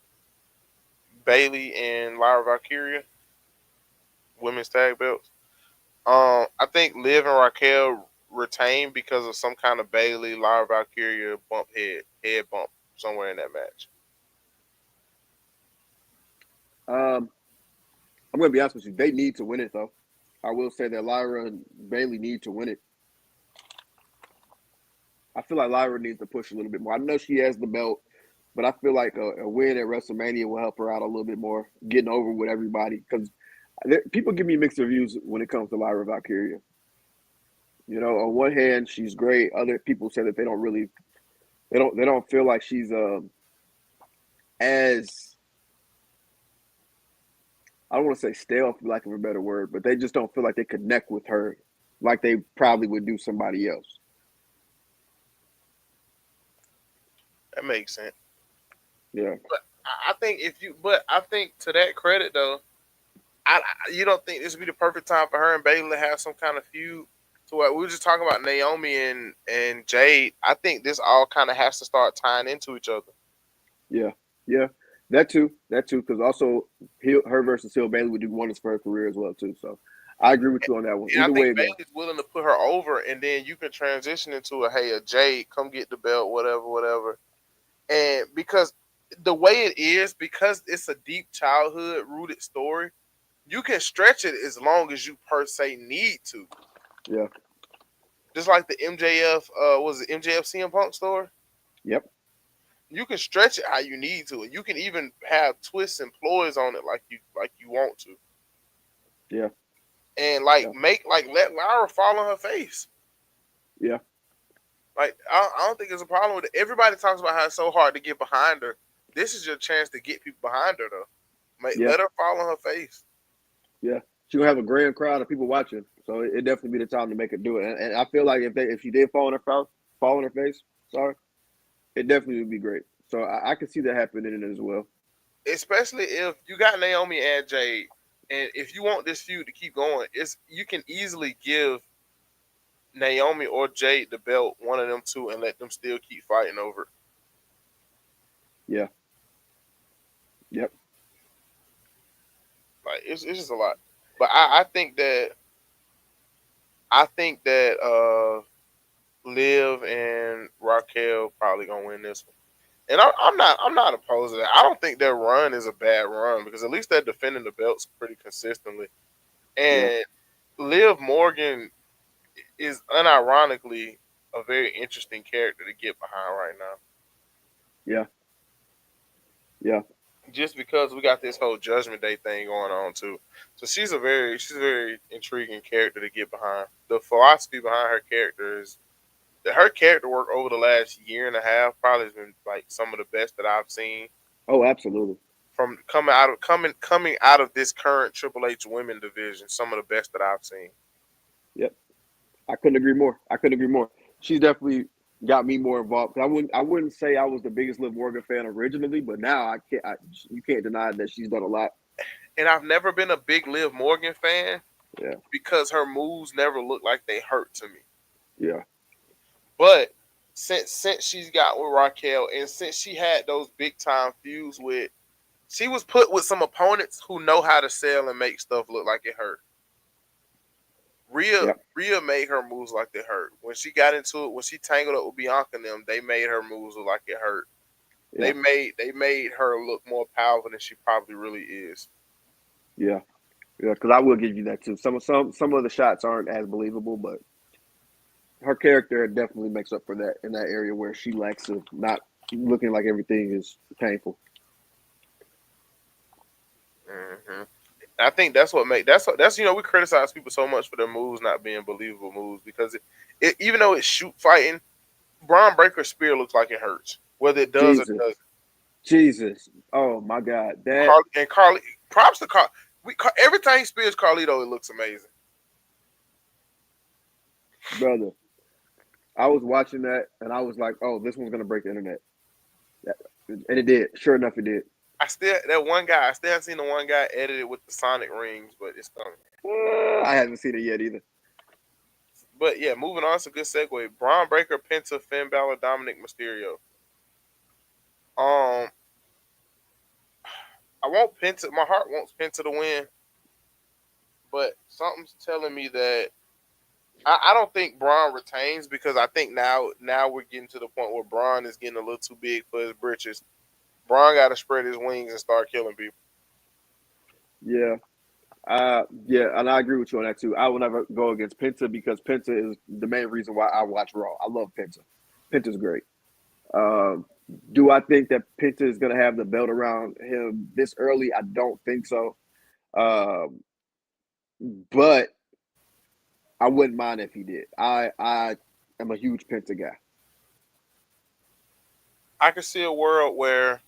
Bailey and Lyra Valkyria, women's tag belts. I think Liv and Raquel retain because of some kind of Bailey Lyra Valkyria head bump somewhere in that match. Um, I'm gonna be honest with you. They need to win it though. I will say that Lyra and Bailey need to win it. I feel like Lyra needs to push a little bit more. I know she has the belt, but I feel like a win at WrestleMania will help her out a little bit more, getting over with everybody. Because people give me mixed reviews when it comes to Lyra Valkyria. You know, on one hand, she's great. Other people say that they don't feel like she's as I don't want to say stale for lack of a better word, but they just don't feel like they connect with her like they probably would do somebody else. That makes sense. Yeah. But I think but I think to that credit though, you don't think this would be the perfect time for her and Bailey to have some kind of feud? To what we were just talking about Naomi and Jade. I think this all kind of has to start tying into each other. Yeah. Yeah. That too, because also her versus Hill Bailey would do wonders for her career as well too. So I agree with you on that one. And I Either way think it go. Bailey's willing to put her over, and then you can transition into a Jade, come get the belt, whatever, whatever. And because the way it is, because it's a deep childhood rooted story, you can stretch it as long as you per se need to. Yeah. Just like the MJF, was it MJF CM Punk story? Yep. You can stretch it how you need to, and you can even have twists and ploys on it like you want to, Yeah. and Yeah. let Lyra fall on her face. Yeah. Like I don't think there's a problem with it. Everybody talks about how it's so hard to get behind her. This is your chance to get people behind her though. Yeah. Let her fall on her face. Yeah. She gonna have a grand crowd of people watching. So it definitely be the time to make her do it. And I feel like if she did fall on her face, sorry, it definitely would be great. So I can see that happening as well. Especially if you got Naomi and Jade, and if you want this feud to keep going, you can easily give Naomi or Jade the belt, one of them two, and let them still keep fighting over it. Yeah. Yep. Like it's just a lot. But I think that Liv and Raquel probably gonna win this one. And I'm not opposed to that. I don't think their run is a bad run because at least they're defending the belts pretty consistently. Yeah. And Liv Morgan is unironically a very interesting character to get behind right now. Yeah. Yeah. Just because we got this whole Judgment Day thing going on too. So she's a very intriguing character to get behind. The philosophy behind her character is that her character work over the last year and a half probably has been like some of the best that I've seen Oh, absolutely. from coming out of this current Triple H women division. Some of the best that I've seen. Yep. I couldn't agree more. I couldn't agree more. She's definitely got me more involved. I wouldn't say I was the biggest Liv Morgan fan originally, but now I can't. You can't deny that she's done a lot. And I've never been a big Liv Morgan fan Yeah. because her moves never look like they hurt to me. Yeah. But since she's got with Raquel and since she had those big time feuds with, she was put with some opponents who know how to sell and make stuff look like it hurt. Rhea Yep. Rhea made her moves like they hurt. When she got into it, when she tangled up with Bianca and them, they made her moves look like it hurt. Yeah. They made her look more powerful than she probably really is. Yeah. Yeah. Because I will give you that too. Some of the shots aren't as believable, but her character definitely makes up for that in that area where she lacks of not looking like everything is painful. hmm I think that's we criticize people so much for their moves not being believable moves because even though it's shoot fighting, Braun Breaker's spear looks like it hurts, whether it does or Jesus. doesn't. Jesus. Oh my God. That Carly, props to Carly. Every time he spears Carlito, it looks amazing. brother. I was watching that and I was like, oh, this one's gonna break the internet. And it did. Sure enough, it did. I still haven't seen the one guy edited with the Sonic rings, but it's coming. I haven't seen it yet either. But yeah, moving on. It's a good segue. Braun Breaker, Penta, Finn Balor, Dominic Mysterio. Um, I want Penta. My heart wants Penta to win, but something's telling me that I don't think Braun retains because I think now we're getting to the point where Braun is getting a little too big for his britches. Braun got to spread his wings and start killing people. Yeah. Yeah, and I agree with you on that too. I will never go against Penta because Penta is the main reason why I watch Raw. I love Penta. Penta's great. Um, do I think that Penta is going to have the belt around him this early? I don't think so. Um, but I wouldn't mind if he did. I am a huge Penta guy. I could see a world where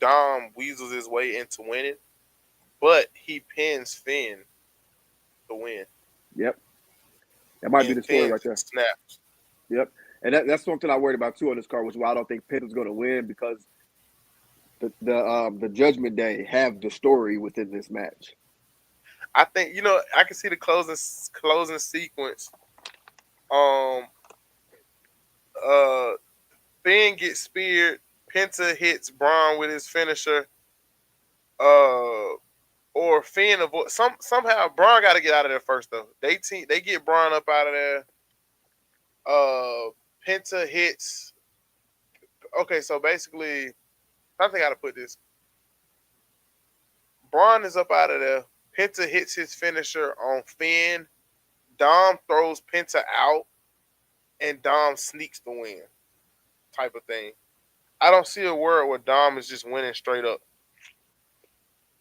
Dom weasels his way into winning, but he pins Finn to win, Yep, that might be and the story Finn right there. just snaps. Yep, and that's something I worried about too on this card, which is why I don't think Pitt was going to win because the Judgment Day have the story within this match. I think I can see the closing sequence. Um, uh, Finn gets speared. Penta hits Braun with his finisher. Uh, or Finn avoid somehow Braun got to get out of there first though. They get Braun up out of there. Penta hits. Okay, so basically, I think I got to put this. Braun is up out of there. Penta hits his finisher on Finn. Dom throws Penta out, and Dom sneaks the win, type of thing. I don't see a word where Dom is just winning straight up.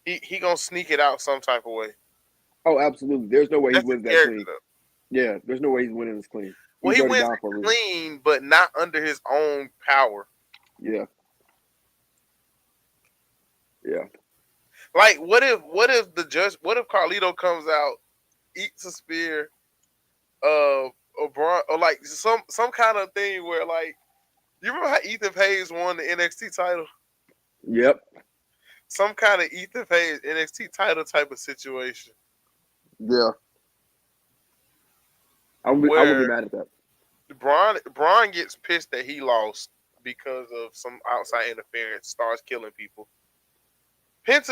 He gonna sneak it out some type of way. Oh, absolutely. There's no way he That's his wins that character clean. though. Yeah, there's no way he's winning this clean. Well, He's he already wins down it for a reason. clean, but not under his own power. Yeah, yeah. Like, what if Carlito comes out, eats a spear, or Braun, or like some kind of thing where like you remember how Ethan Page won the NXT title? Yep. Some kind of Ethan Page NXT title type of situation Yeah. I wouldn't be where mad at that. Braun gets pissed that he lost because of some outside interference, starts killing people. Penta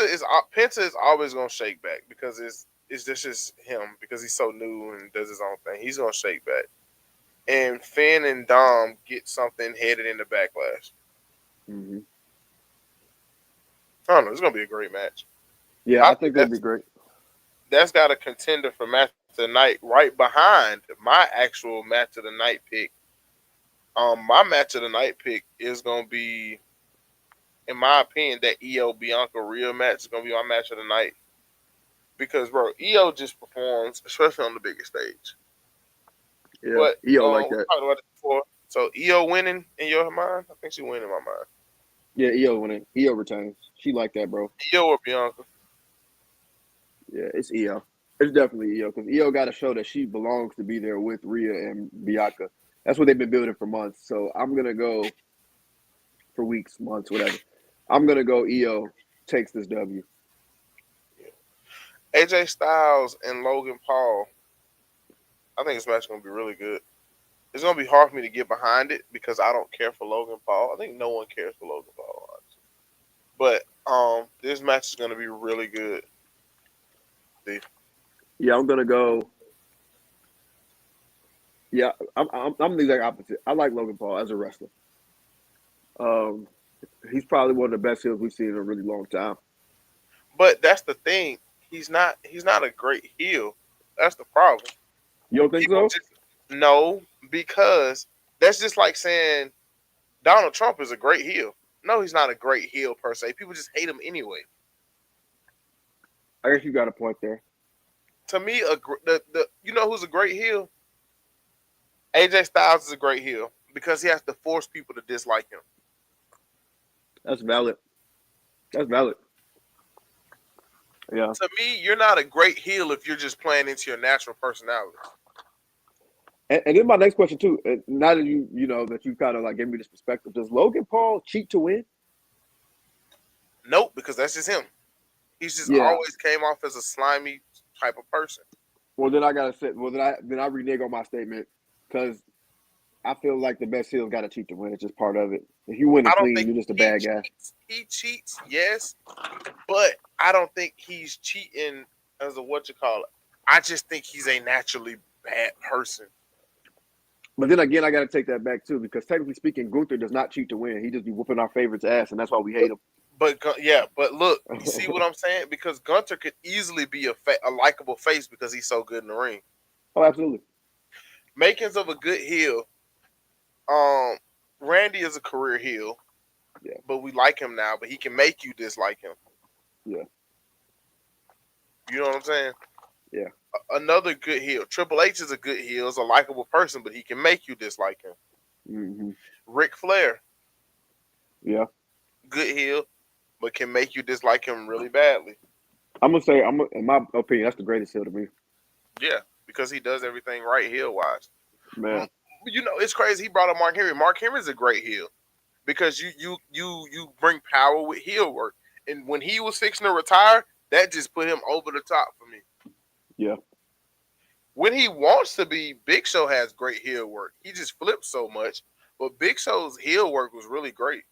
is always gonna shake back because it's just him because he's so new and does his own thing. He's gonna shake back. And Finn and Dom get something headed into Backlash. Hmm. I don't know. It's gonna be a great match. Yeah, I I think think it'll be great. that's got a contender for match of the night right behind my actual match of the night pick. My match of the night pick is gonna be, in my opinion, that EO Bianca Rhea match is gonna be my match of the night because bro, EO just performs, especially on the biggest stage. Yeah, But EO like we that. talked about it before. So EO winning in your mind? I think she winning in my mind. Yeah, EO winning. EO retains. She like that, bro. EO or Bianca? Yeah, it's EO. It's definitely EO because EO got to show that she belongs to be there with Rhea and Bianca. That's what they've been building for months. So I'm gonna go for weeks, months, whatever. I'm gonna go EO takes this W. AJ Styles and Logan Paul. I think this match is gonna be really good. It's gonna be hard for me to get behind it because I don't care for Logan Paul. I think no one cares for Logan Paul, honestly. But this match is gonna be really good. Steve. Yeah, I'm gonna go. Yeah, I'm the exact opposite. I like Logan Paul as a wrestler. Um, he's probably one of the best heels we've seen in a really long time. But that's the thing. He's not a great heel. That's the problem. You don't think People so? just no because that's just like saying Donald Trump is a great heel. No, he's not a great heel per se. People just hate him anyway. I guess you got a point there. To me, the you know who's a great heel? AJ Styles is a great heel because he has to force people to dislike him. That's valid. That's valid. Yeah. To me, you're not a great heel if you're just playing into your natural personality. And then my next question too. Now that you know that you kind of like gave me this perspective, does Logan Paul cheat to win? Nope, because that's just him. He's just Yeah. always came off as a slimy type of person. Well, then I gotta say, well then I renege on my statement because I feel like the best heel's got to cheat to win. It's just part of it. If you win I it don't clean, think you're just a he bad guy. cheats. He cheats, yes, but I don't think he's cheating as a what you call it. I just think he's a naturally bad person. But then again, I got to take that back too because technically speaking, Gunther does not cheat to win. He just be whooping our favorites' ass, and that's why we hate him. Yeah, but look, you see what I'm saying? Because Gunter could easily be a likable face because he's so good in the ring. Oh, absolutely. Makings of a good heel. Um, Randy is a career heel, Yeah, but we like him now. But he can make you dislike him. yeah, You know what I'm saying? yeah. Another good heel. Triple H is a good heel, is a likable person, but he can make you dislike him. Hmm. Ric Flair, Yeah, good heel, but can make you dislike him really badly. I'm gonna say, in my opinion, that's the greatest heel to me, Yeah, because he does everything right heel wise. man. It's crazy. He brought up Mark Henry. Mark Henry's a great heel because you bring power with heel work. And when he was fixing to retire, that just put him over the top for me. Yeah, When he wants to be, Big Show has great heel work. He just flips so much, but Big Show's heel work was really great.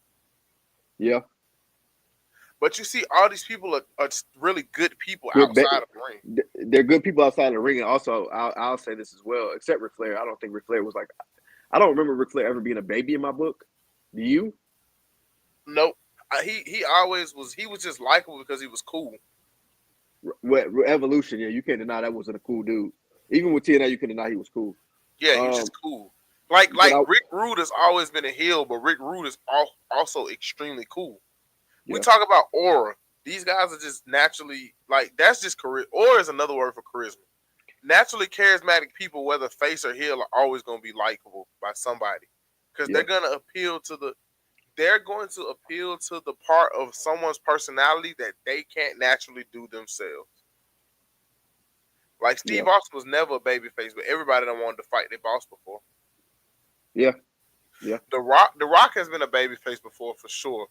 yeah. But you see, all these people are really good people Good. outside of the ring. They're good people outside the ring, and also I'll say this as well. Except Ric Flair, I don't think Ric Flair was like. I don't remember Ric Flair ever being a baby in my book. Do you? Nope. He always was. He was just likable because he was cool. What Evolution? Yeah, you can't deny that wasn't a cool dude. Even with TNA, you can deny he was cool. Yeah, he was just cool. Like But like Rick Rude has always been a heel, but Rick Rude is also extremely cool. We yeah, talk about aura. These guys are just naturally like that's just charisma. Aura is another word for charisma. Naturally charismatic people, whether face or heel, are always going to be likable by somebody because yeah, they're going to appeal to the part of someone's personality that they can't naturally do themselves. Like yeah, Steve Austin was never a babyface, but everybody done wanted to fight their boss before. yeah, yeah, The Rock has been a babyface before for sure,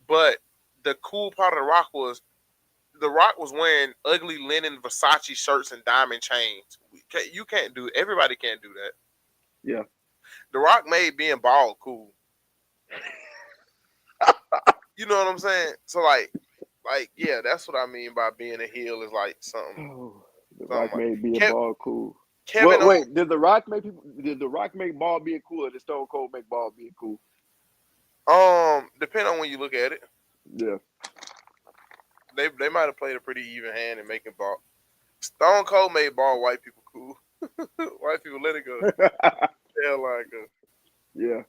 but the cool part of The Rock was wearing ugly linen Versace shirts and diamond chains. You can't do it. Everybody can't do that. yeah. The Rock made being bald cool. You know what I'm saying? So yeah, that's what I mean by being a heel is like something, Oh, the something Rock like made being Kev, bald cool. Kevin Well, Owens. wait, did the Rock make people? Did the Rock make bald being cool, or did Stone Cold make bald being cool? Depending on when you look at it, Yeah, they might have played a pretty even hand in making bald. Stone Cold made bald white people cool. White people let it go. Hell like go. yeah,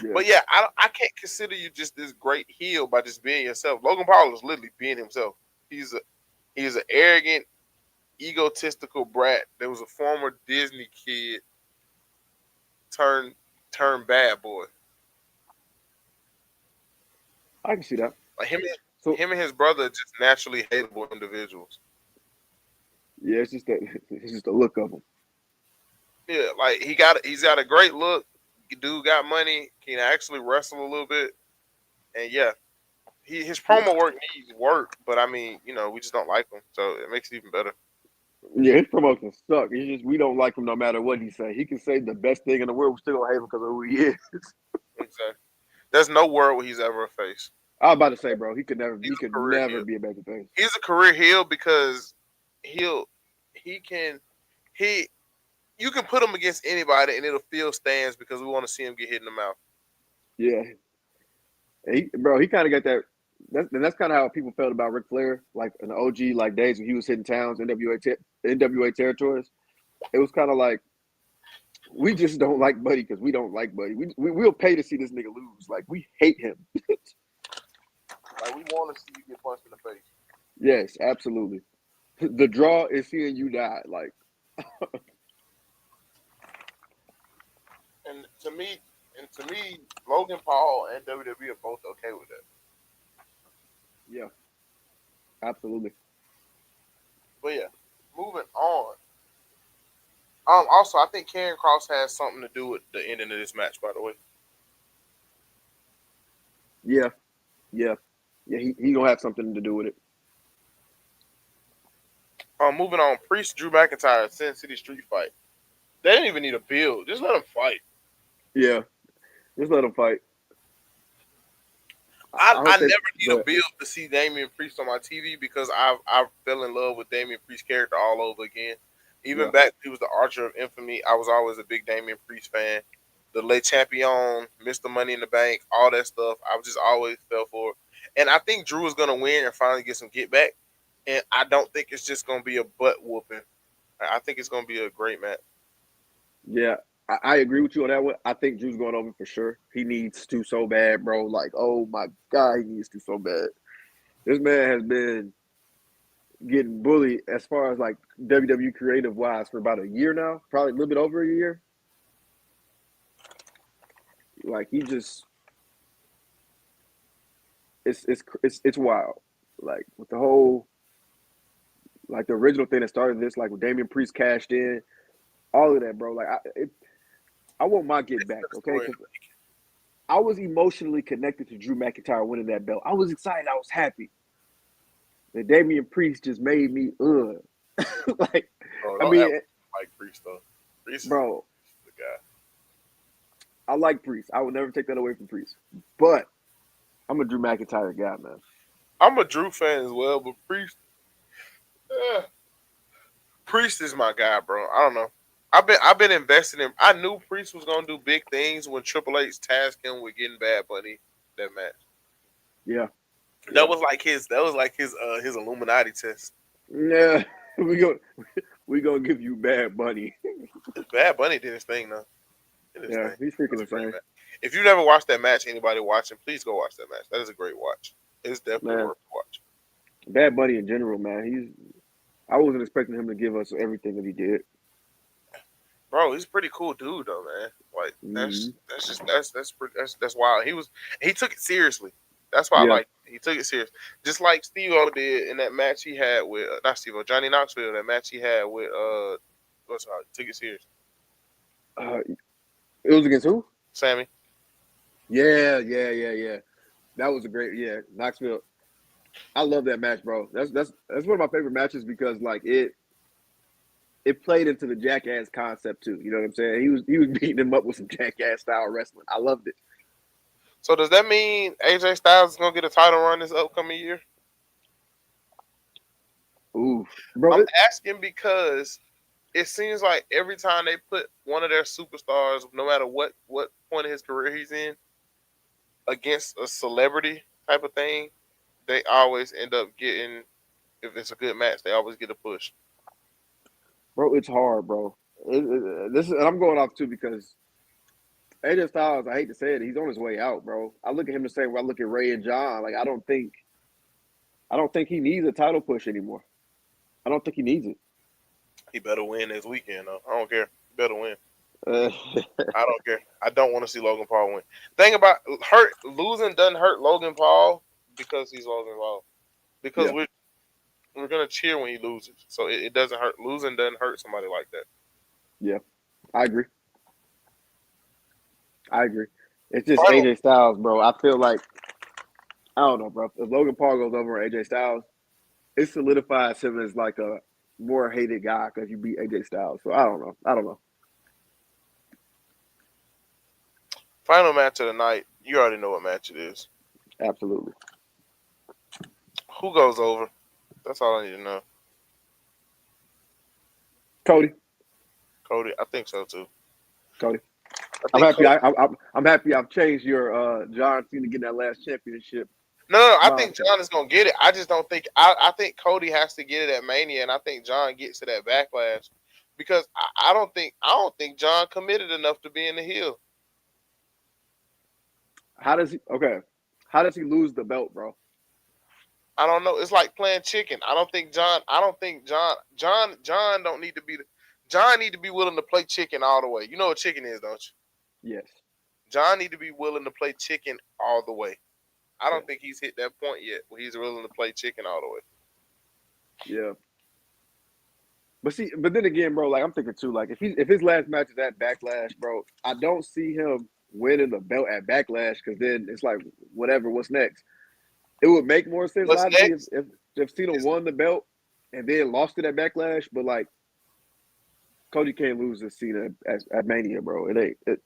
yeah, But yeah, I can't consider you just this great heel by just being yourself. Logan Paul is literally being himself. He's a he's an arrogant, egotistical brat that was a former Disney kid turned turned bad boy. I can see that. Like So him and his brother are just naturally hateable individuals. yeah, it's just that it's just the look of him. Yeah, like he's got a great look. Dude got money, can actually wrestle a little bit, and yeah, his Yeah, promo work needs work. But I mean, we just don't like him, so it makes it even better. yeah, his promotions suck. It's just we don't like him no matter what he say. He can say the best thing in the world, we still gonna hate him because of who he is. Exactly. There's no world where he's ever a face. I was about to say, bro, He's he a could career never heel. be a baby face. He's a career heel because he'll he can he you can put him against anybody and it'll fill stands because we want to see him get hit in the mouth. Yeah, he kind of got that. That's kind of how people felt about Ric Flair, like in the OG like days when he was hitting towns, NWA territories. It was kind of like we just don't like Buddy because we don't like Buddy. We'll pay to see this nigga lose. Like we hate him. Like we want to see you get punched in the face. Yes, absolutely. The draw is seeing you die. Like And to me, Logan Paul and WWE are both okay with that. yeah, absolutely. But yeah, moving on. Also, I think Karrion Cross has something to do with the ending of this match. By the way, Yeah, yeah, yeah. He gonna have something to do with it. moving on. Priest, Drew McIntyre, Sin City Street fight. They didn't even need a build. Just let them fight. Yeah, just let him fight. I, I I hope they. never need a But build to see Damian Priest on my TV because I fell in love with Damian Priest's character all over again. Even yeah, back when he was the Archer of Infamy, I was always a big Damian Priest fan. The Le Champion, Mr. Money in the Bank, all that stuff. I just always fell for it. And I think Drew is gonna win and finally get some get back. And I don't think it's just gonna be a butt whooping. I think it's gonna be a great match. yeah. I agree with you on that one. I think Drew's going over for sure. He needs to so bad, bro. Like, oh my god, he needs to so bad. This man has been getting bullied as far as like WWE creative wise for about a year now, probably a little bit over a year. Like he just it's wild. Like with the whole Like the original thing that started this, like when Damian Priest cashed in, all of that, bro. Like I want my get It's back, the okay? story. Because I was emotionally connected to Drew McIntyre winning that belt. I was excited. I was happy. And Damian Priest just made me like, Bro, I don't mean, ever like Priest though. Priest is bro, the guy. I like Priest. I would never take that away from Priest. But I'm a Drew McIntyre guy, man. I'm a Drew fan as well, but eh, Priest is my guy, bro. I don't know. I've been investing in. I knew Priest was gonna do big things when Triple H tasked him with getting Bad Bunny that match. Yeah, That yeah, was like his Illuminati test. yeah. we go, we gonna give you Bad Bunny. Bad Bunny did his thing though. Did his Yeah, thing. It he's was freaking a great insane, match. If you never watched that match, anybody watching, please go watch that match. That is a great watch. It's definitely man. worth the watch. Bad Bunny in general, man. I wasn't expecting him to give us everything that he did. Bro, he's a pretty cool dude though, man. Like Hmm. that's wild. He took it seriously. That's why I Yeah, like he took it serious. Just like Steve O did in that match he had with not Steve O, Johnny Knoxville, that match he had with what's it called? Took it serious. it was against who? Sammy. Yeah, yeah, yeah, yeah. That was a great, yeah. Knoxville. I love that match, bro. That's one of my favorite matches because like it played into the jackass concept too. You know what I'm saying? He was beating him up with some jackass style wrestling. I loved it, So does that mean AJ Styles is gonna get a title run this upcoming year? ooh, bro. I'm asking because it seems like every time they put one of their superstars, no matter what point of his career he's in, against a celebrity type of thing, they always end up getting. If it's a good match, they always get a push. Bro, it's hard, bro. This is, and I'm going off too because AJ Styles. I hate to say it, he's on his way out, bro. I look at him the same way I look at Ray and John. Like I don't think he needs a title push anymore. I don't think he needs it. He better win this weekend, though. I don't care. He better win. Uh, I don't care. I don't want to see Logan Paul win. Thing about hurt losing doesn't hurt Logan Paul because he's Logan Paul. Because yeah, we're gonna cheer when he loses, so it doesn't hurt. Losing doesn't hurt somebody like that. yeah, I agree. I agree. It's just Final AJ Styles, bro. I feel like I don't know, bro. If Logan Paul goes over AJ Styles, it solidifies him as like a more hated guy because you beat AJ Styles. So I don't know. I don't know. final match of the night. You already know what match it is. Absolutely, Who goes over? That's all I need to know. Cody. Cody, I think so too. Cody. I I'm think happy. Cody. I'm happy. I've changed your John Cena getting that last championship No, I think mindset. John is gonna get it. I just don't think. I think Cody has to get it at Mania, and I think John gets to that backlash because I don't think John committed enough to being the heel. How does he? Okay. How does he lose the belt, bro? I don't know. It's like playing chicken. I don't think John. I don't think John. John don't need to be. John need to be willing to play chicken all the way. You know what chicken is, don't you? Yes. John need to be willing to play chicken all the way. I don't Yes. think he's hit that point yet where he's willing to play chicken all the way. Yeah. But see, but then again, bro, like I'm thinking too, like if his last match is at Backlash, bro, I don't see him winning the belt at Backlash because then it's like whatever, what's next? It would make more sense What's logically next? if Cena Is won the belt and then lost it at Backlash, but like Cody can't lose to Cena at Mania, bro. It ain't.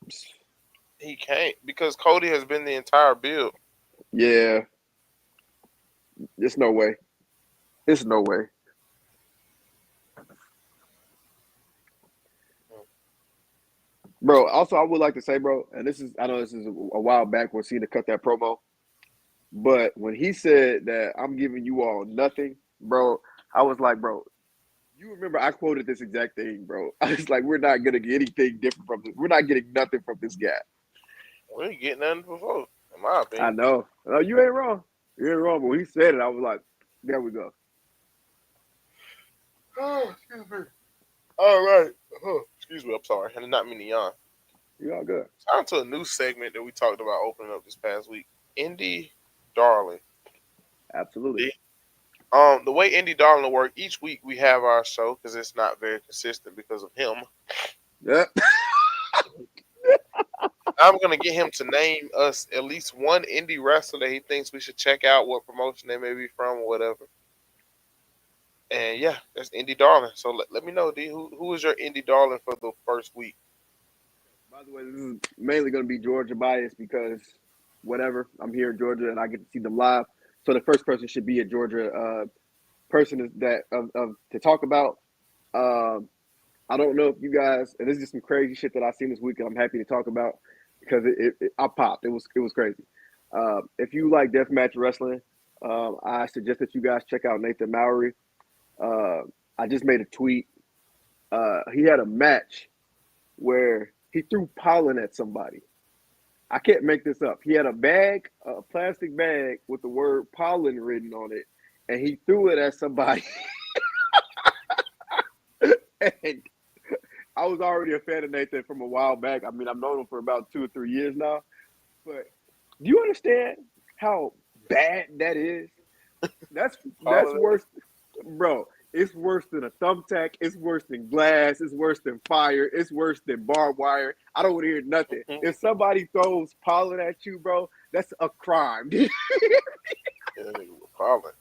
he can't because Cody has been the entire build. Yeah, it's no way. It's no way, bro. Also, I would like to say, bro, and this is I know this is a while back when Cena cut that promo. But when he said that I'm giving you all nothing, bro, I was like, bro, you remember I quoted this exact thing, bro. I was like, we're not gonna get anything different from this. We're not getting nothing from this guy. We ain't getting nothing before, in my I opinion. know. No, you ain't wrong. You ain't wrong. But when he said it, I was like, there we go. Oh, excuse me. All right. Excuse me. I'm sorry. I did not mean to yawn. You all good. On to a new segment that we talked about opening up this past week. Indy Darling. Absolutely. The way Indie Darling will work, each week we have our show because it's not very consistent because of him. Yep. I'm gonna get him to name us at least one indie wrestler that he thinks we should check out, what promotion they may be from or whatever. And yeah, that's Indie Darling. So let me know, D, who is your Indie Darling for the first week? By the way, this is mainly going to be Georgia bias because whatever, I'm here in Georgia and I get to see them live. So the first person should be a Georgia person that of to talk about. Um, I don't know if you guys, and this is just some crazy shit that I seen this week, and I'm happy to talk about because I popped. It was crazy. If you like deathmatch wrestling, I suggest that you guys check out Nathan Mowry. Uh, I just made a tweet. He had a match where he threw pollen at somebody. I can't make this up. He had a bag, a plastic bag with the word pollen written on it, and he threw it at somebody. And I was already a fan of Nathan from a while back. I mean, I've known him for about 2 or 3 years now. But do you understand how bad that is? That's Follow worse, bro. It's worse than a thumbtack. It's worse than glass. It's worse than fire. It's worse than barbed wire. I don't want to hear nothing. that. If somebody throws pollen at you, bro, that's a crime. Yeah, that nigga was pollen.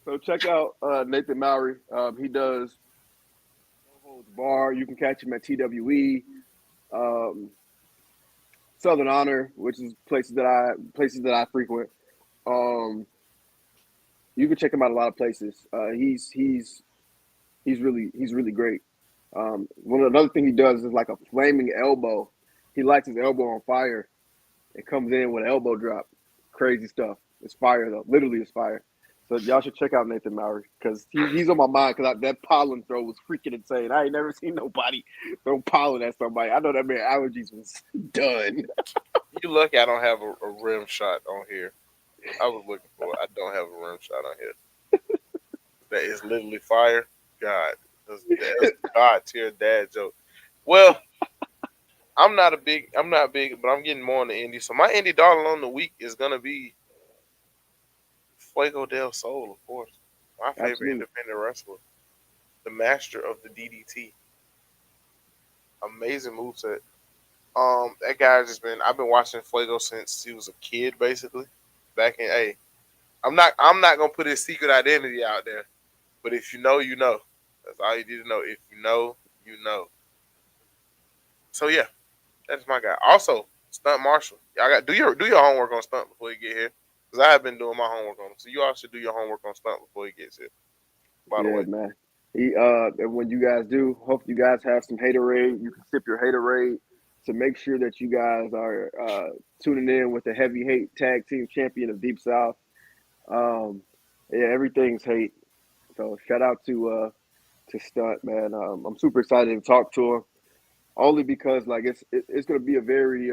So check out Nathan Mowry. He does no holds bar. You can catch him at TWE, um, Southern Honor, which is places that I frequent. Um, you can check him out a lot of places. He's really great. Another thing he does is like a flaming elbow. He lights his elbow on fire and comes in with an elbow drop. Crazy stuff. It's fire though. Literally, it's fire. So y'all should check out Nathan Mowry because he's on my mind because that pollen throw was freaking insane. I ain't never seen nobody throw pollen at somebody. I know that man allergies was done. You lucky I don't have a rim shot on here. I was looking for it. I don't have a rim shot on here. That is literally fire. God. That's God tier dad joke. Well, I'm not big, but I'm getting more on the indie. So my indie darling on the week is gonna be Fuego del Sol, of course. My favorite Absolutely. independent wrestler. The master of the DDT. Amazing moveset. That guy's just been I've been watching Fuego since he was a kid, basically. Back in I'm not gonna put his secret identity out there. But if you know, you know. That's all you need to know. If you know, you know. So yeah, that's my guy. Also, Stunt Marshall. Y'all got do your homework on Stunt before you get here. Because I have been doing my homework on him. So you all should do your homework on Stunt before he gets here. By the Yeah, way. man. And when you guys do, hope you guys have some haterade. You can sip your haterade to make sure that you guys are tuning in with the heavy hate tag team champion of Deep South. Um, yeah, everything's hate. So shout out to Stunt, man. I'm super excited to talk to him only because like it's going to be a very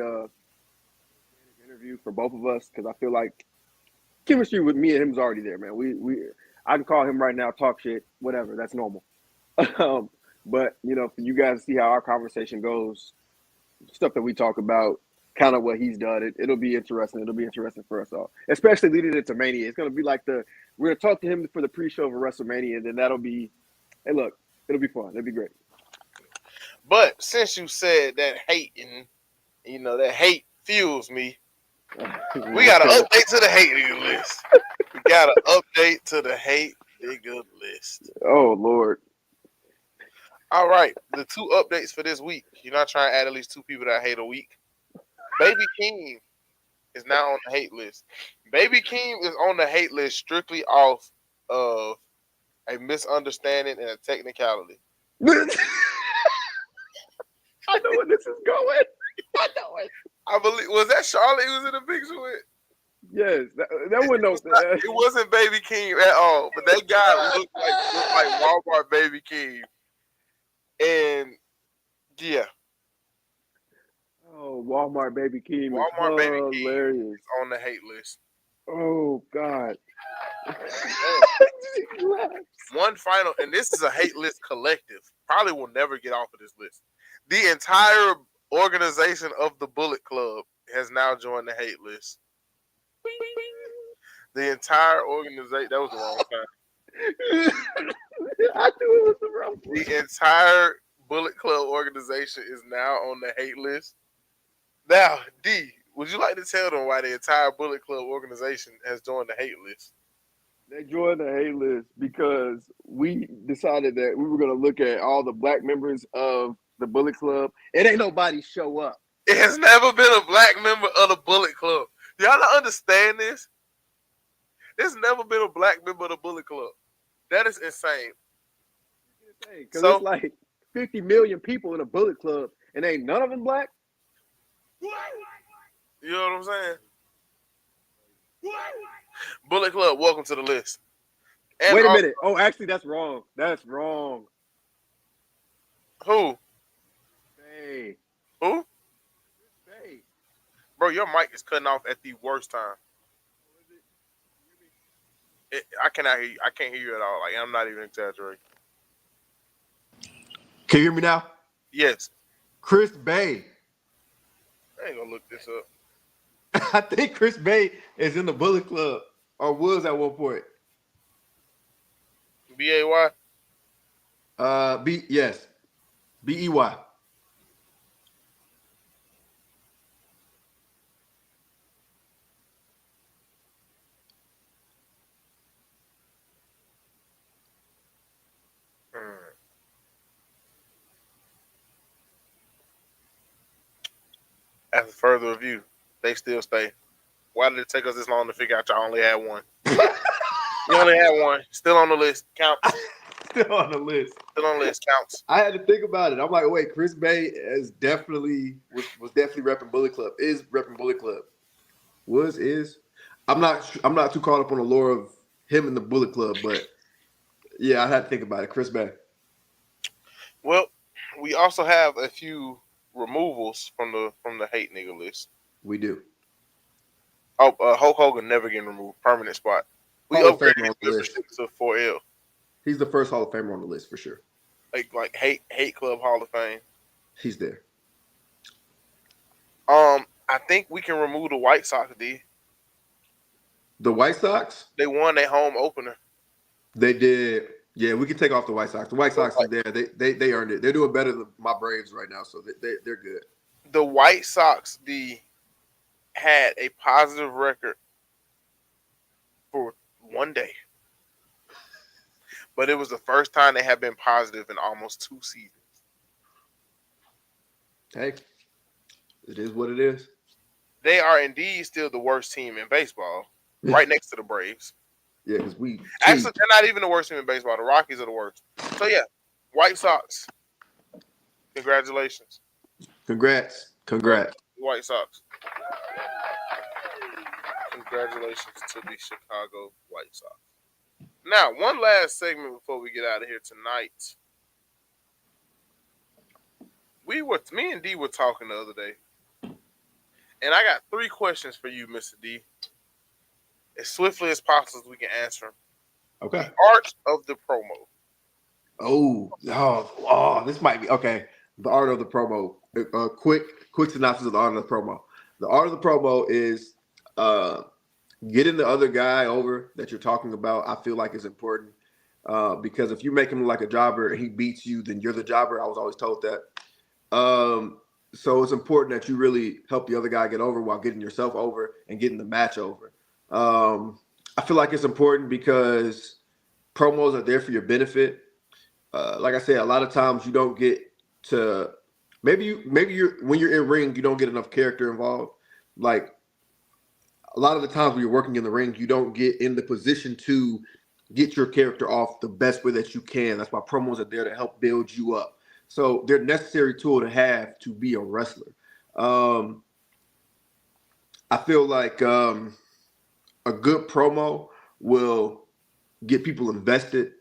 interview for both of us because I feel like chemistry with me and him is already there, man. We I can call him right now, talk shit, whatever. That's normal. um, but for you guys to see how our conversation goes, stuff that we talk about, kind of what he's done, it'll be interesting. It'll be interesting for us all, especially leading into Mania. It's gonna be like we're gonna talk to him for the pre-show of WrestleMania, and then that'll be, hey, look, it'll be fun. It'll be great. But since you said that hate and that hate fuels me, we got an update to the hate nigga list. We got an update to the hate nigga list. Oh Lord. All right, the two updates for this week. You're not trying to add at least two people that I hate a week. Baby King is now on the hate list. Baby King is on the hate list strictly off of a misunderstanding and a technicality. I know where this is going. I know it. I believe was that Charlotte he was in the picture with? Yes, that It, one no. it wasn't Baby King at all, but that guy looked like Walmart Baby King. And yeah, Oh, Walmart Baby Keem is Walmart Baby King hilarious. is on the hate list. Oh God. And one final, and this is a hate list collective. Probably will never get off of this list. The entire organization of the Bullet Club has now joined the hate list. The entire organization. That was the wrong time. I knew it was the wrong one. The entire Bullet Club organization is now on the hate list. Now, D, would you like to tell them why the entire Bullet Club organization has joined the hate list? They joined the hate list because we decided that we were going to look at all the black members of the Bullet Club. It ain't nobody show up. It has never been a black member of the Bullet Club. Y'all not understand this? There's never been a black member of the Bullet Club. That is insane. Because it's like 50 million people in a Bullet Club, and ain't none of them black. You know what I'm saying? Bullet Club, welcome to the list. And wait a minute. Oh, actually, that's wrong. That's wrong. Who? Hey. Who? Hey. Bro, your mic is cutting off at the worst time. I cannot hear you. I can't hear you at all. Like, I'm not even exaggerating. Can you hear me now? Yes. Chris Bay. I ain't gonna look this up. I think Chris Bay is in the Bullet Club, or was at one point. B-A-Y? Yes. B-E-Y. After further review, they still stay. Why did it take us this long to figure out y'all only had one? You only had one. Still on the list. Counts. Still on the list. Still on the list. Counts. I had to think about it. I'm like, wait, Chris Bay is definitely was definitely repping Bullet Club. Is repping Bullet Club. Is. I'm not too caught up on the lore of him and the Bullet Club, but yeah, I had to think about it. Chris Bay. Well, we also have a few removals from the hate nigga list. We do. Oh, Hulk Hogan never getting removed. Permanent spot. We Hall of upgraded Famer on the his list. membership to 4L. He's the first Hall of Famer on the list for sure. Like hate club Hall of Fame. He's there. I think we can remove the White Sox, D. The White Sox? They won their home opener. They did. Yeah, we can take off the White Sox. The White Sox are there. They earned it. They're doing better than my Braves right now, so they're good. The White Sox, D, had a positive record for one day. But it was the first time they have been positive in almost 2 seasons. Hey, it is what it is. They are indeed still the worst team in baseball, right next to the Braves. Yeah, because we actually they're not even the worst team in baseball. The Rockies are the worst. So yeah, White Sox. Congratulations. Congrats. White Sox. Congratulations to the Chicago White Sox. Now, one last segment before we get out of here tonight. Me and D were talking the other day, and I got 3 questions for you, Mr. D. As swiftly as possible, we can answer them. Okay. The art of the promo. Oh, this might be okay. The art of the promo. Quick synopsis of the art of the promo. The art of the promo is getting the other guy over that you're talking about. I feel like is important because if you make him like a jobber and he beats you, then you're the jobber. I was always told that. So it's important that you really help the other guy get over while getting yourself over and getting the match over. I feel like it's important because promos are there for your benefit. Like I said, a lot of times you don't get to maybe you're when you're in ring, you don't get enough character involved. Like a lot of the times when you're working in the ring, you don't get in the position to get your character off the best way that you can. That's why promos are there to help build you up. So they're a necessary tool to have to be a wrestler. I feel like a good promo will get people invested.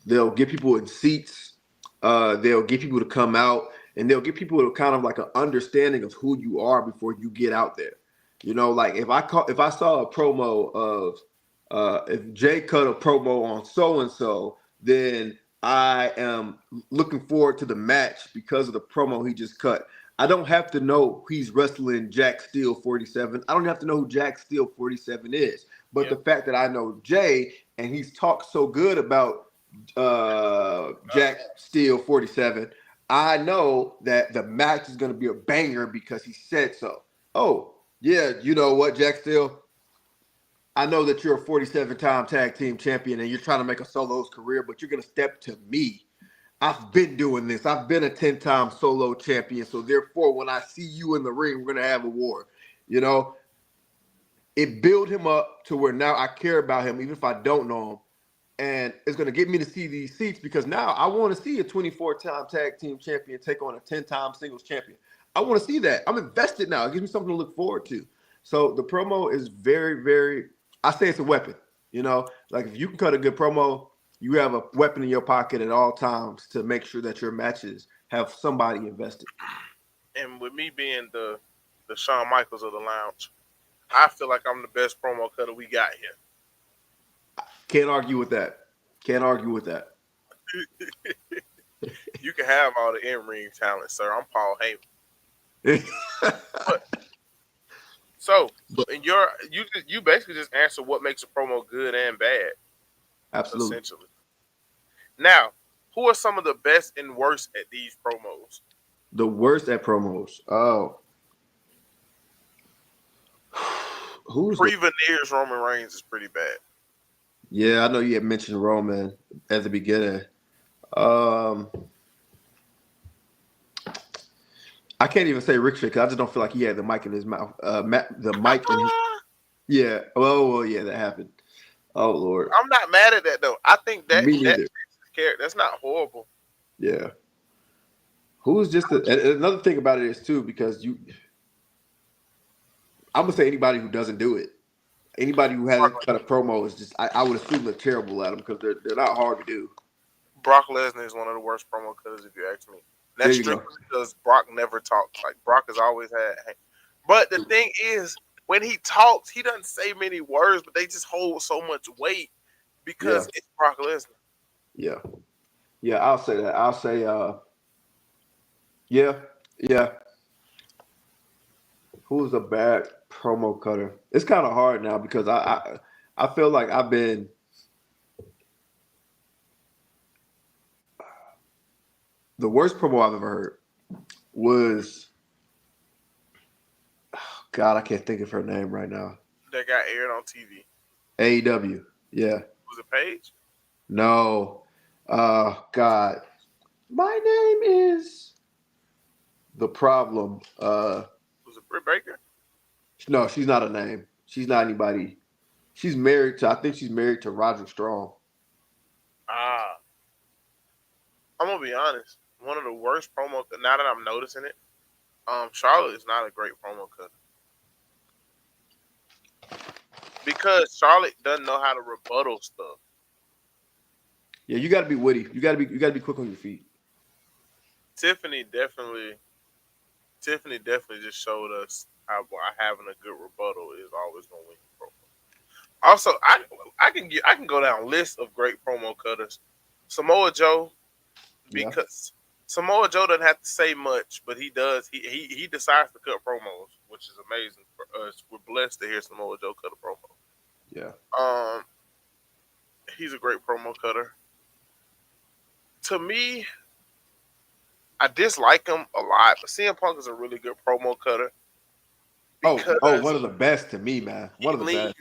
They'll get people in seats. They'll get people to come out, and they'll get people to kind of like an understanding of who you are before you get out there. You know, like if I saw a promo of if Jay cut a promo on so and so, then I am looking forward to the match because of the promo he just cut. I don't have to know he's wrestling Jack Steele 47. I don't have to know who Jack Steele 47 is. But the fact that I know Jay and he's talked so good about Jack Steele 47, I know that the match is going to be a banger because he said so. Oh, yeah, you know what, Jack Steele? I know that you're a 47-time tag team champion and you're trying to make a solo's career, but you're going to step to me. I've been doing this. I've been a 10-time solo champion. So therefore, when I see you in the ring, we're going to have a war. You know, it built him up to where now I care about him, even if I don't know him. And it's going to get me to see these seats because now I want to see a 24-time tag team champion take on a 10-time singles champion. I want to see that. I'm invested now. It gives me something to look forward to. So the promo is very, very, I say it's a weapon. You know, like if you can cut a good promo, you have a weapon in your pocket at all times to make sure that your matches have somebody invested. And with me being the Shawn Michaels of the lounge, I feel like I'm the best promo cutter we got here. Can't argue with that. Can't argue with that. You can have all the in-ring talent, sir. I'm Paul Heyman. But so, in you basically just answer what makes a promo good and bad, Absolutely. essentially. Now, who are some of the best and worst at these promos? The worst at promos. Oh. Who's Pre-Veneers Roman Reigns is pretty bad. Yeah, I know you had mentioned Roman at the beginning. I can't even say Ricochet because I just don't feel like he had the mic in his mouth. The mic in his yeah. Well, yeah, that happened. Oh Lord. I'm not mad at that though. I think that Me neither. that's not horrible. Yeah. Who's just and another thing about it is too because I'm gonna say anybody who doesn't do it. Anybody who hasn't cut a promo is just I would assume they're terrible at them because they're not hard to do. Brock Lesnar is one of the worst promo cutters if you ask me. That's strictly because Brock never talks. Like Brock has always had. But the thing is, when he talks, he doesn't say many words, but they just hold so much weight because it's Brock Lesnar. Yeah. Yeah, I'll say that. I'll say yeah. Who's a bad promo cutter? It's kind of hard now because I feel like I've been the worst promo I've ever heard was God, I can't think of her name right now. That got aired on TV. AEW. Yeah. Was it Paige? No. God. My name is The Problem. Was it Britt Baker? No, she's not a name. She's not anybody. I think she's married to Roderick Strong. I'm gonna be honest. One of the worst promo. Now that I'm noticing it, Charlotte is not a great promo cutter because Charlotte doesn't know how to rebuttal stuff. Yeah, you got to be witty. You got to be quick on your feet. Tiffany definitely just showed us how having a good rebuttal is always gonna win you promo. Also, I can go down a list of great promo cutters. Samoa Joe, because Samoa Joe doesn't have to say much, but he does. He decides to cut promos, which is amazing for us. We're blessed to hear Samoa Joe cut a promo. Yeah. He's a great promo cutter. To me, I dislike him a lot, but CM Punk is a really good promo cutter. Oh, one of the best to me, man. One of the best.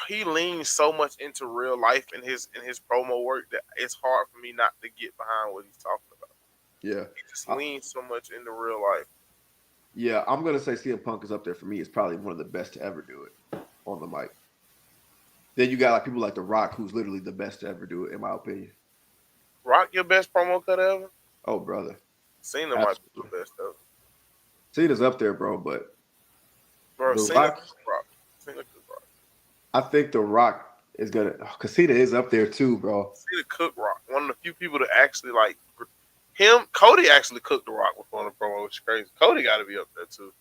He leans so much into real life in his promo work that it's hard for me not to get behind what he's talking about. Yeah. He just leans so much into real life. Yeah, I'm gonna say CM Punk is up there for me. It's probably one of the best to ever do it on the mic. Then you got like people like The Rock, who's literally the best to ever do it, in my opinion. Rock, your best promo cut ever? Oh, brother. Cena might be the best ever. Cena's up there, bro, but Cena could rock. I think The Rock is gonna, because Cena is up there too, bro. Cena cook Rock. One of the few people that actually like him. Cody actually cooked The Rock before the promo, which is crazy. Cody got to be up there too.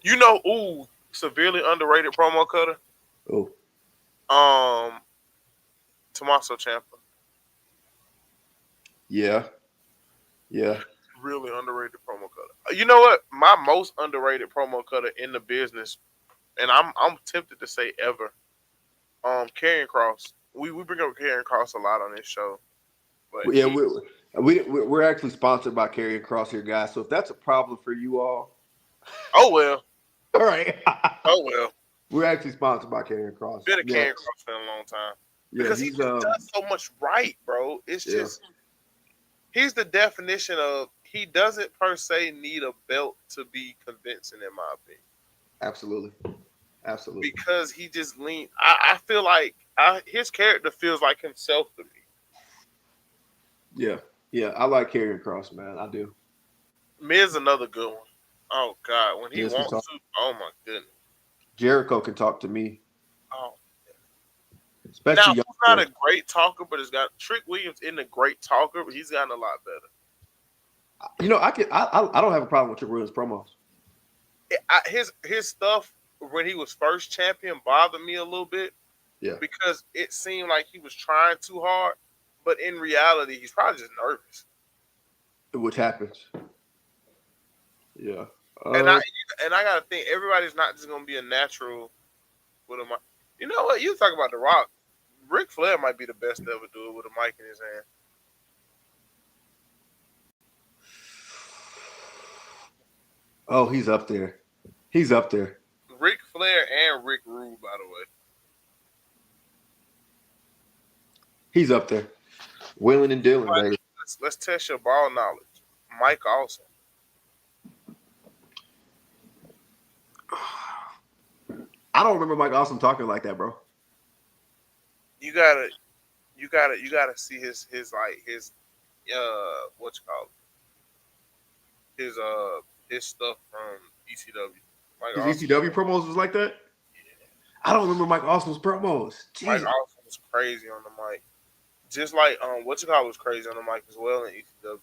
You know, severely underrated promo cutter. Oh. Tommaso Ciampa. Yeah. Really underrated promo cutter. You know what? My most underrated promo cutter in the business, and I'm tempted to say ever. Karrion Cross. We bring up Karrion Cross a lot on this show, but Yeah, we're actually sponsored by Karrion Cross here, guys. So if that's a problem for you all, oh well, all right. oh well. We're actually sponsored by Karrion Cross. Been a Yeah, Karrion Cross fan a long time yeah, because he just does so much right, bro. It's yeah, just he's the definition of he doesn't per se need a belt to be convincing, in my opinion, absolutely, absolutely. because he just lean. I feel like his character feels like himself to me. Yeah, yeah. I like Karrion Cross, man. I do. Miz another good one. Oh God, when he Yes, can wants talk. to, oh my goodness. Jericho can talk to me, Oh. Now, especially young who's not boys. a great talker, but has got Trick Williams isn't a great talker, but he's gotten a lot better. You know, I don't have a problem with Trick Williams promos. His stuff when he was first champion bothered me a little bit Yeah, because it seemed like he was trying too hard, but in reality, he's probably just nervous. which happens. Yeah. And I Uh, and I gotta think everybody's not just gonna be a natural with a mic. You know what? You talk about The Rock. Ric Flair might be the best to ever do it with a mic in his hand. oh, he's up there. He's up there. Ric Flair and Rick Rude, by the way. He's up there. Wheeling and dealing, Right, baby. let's test your ball knowledge. Mike Awesome. I don't remember Mike Awesome talking like that, bro. You gotta you gotta see his what you call it? His stuff from ECW. Mike His Awesome. ECW promos was like that. I don't remember Mike Awesome's promos. Mike Jesus. Awesome was crazy on the mic. Just like what you call was crazy on the mic as well in ECW.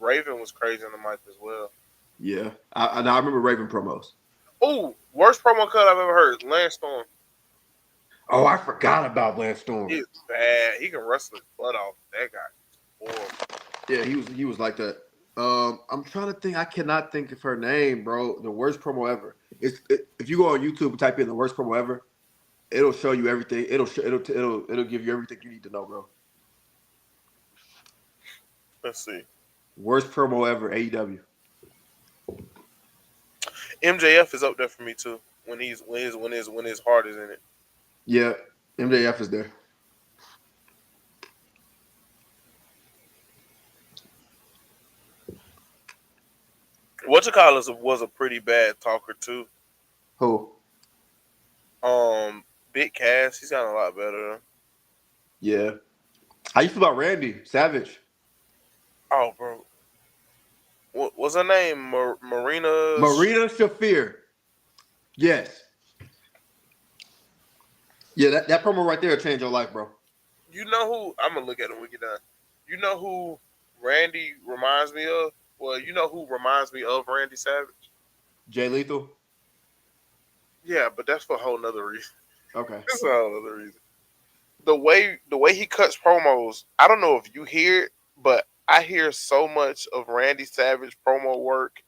Raven was crazy on the mic as well. Yeah, I remember Raven promos. Oh, worst promo cut I've ever heard. Lance Storm. Oh, I forgot about Lance Storm. He's bad. He can wrestle his butt off. That guy is horrible. Yeah, he was like that. I'm trying to think. I cannot think of her name, bro. The worst promo ever. If you go on YouTube and type in the worst promo ever, it'll show you everything. It'll give you everything you need to know, bro. Let's see. Worst promo ever, AEW. MJF is up there for me too. When his heart is in it. Yeah, MJF is there. What you call was a pretty bad talker too. Who? Big Cass, he's gotten a lot better. Yeah. How you feel about Randy Savage? Oh, bro, what was her name? Marina. Marina Shafir. Yes. Yeah, that promo right there will change your life, bro. You know who? I'm gonna look at him when we get done. You know who Randy reminds me of? Well, you know who reminds me of Randy Savage? Jay Lethal. Yeah, but that's for a whole nother reason. Okay. That's a whole other reason. The way he cuts promos, I don't know if you hear it, but I hear so much of Randy Savage promo work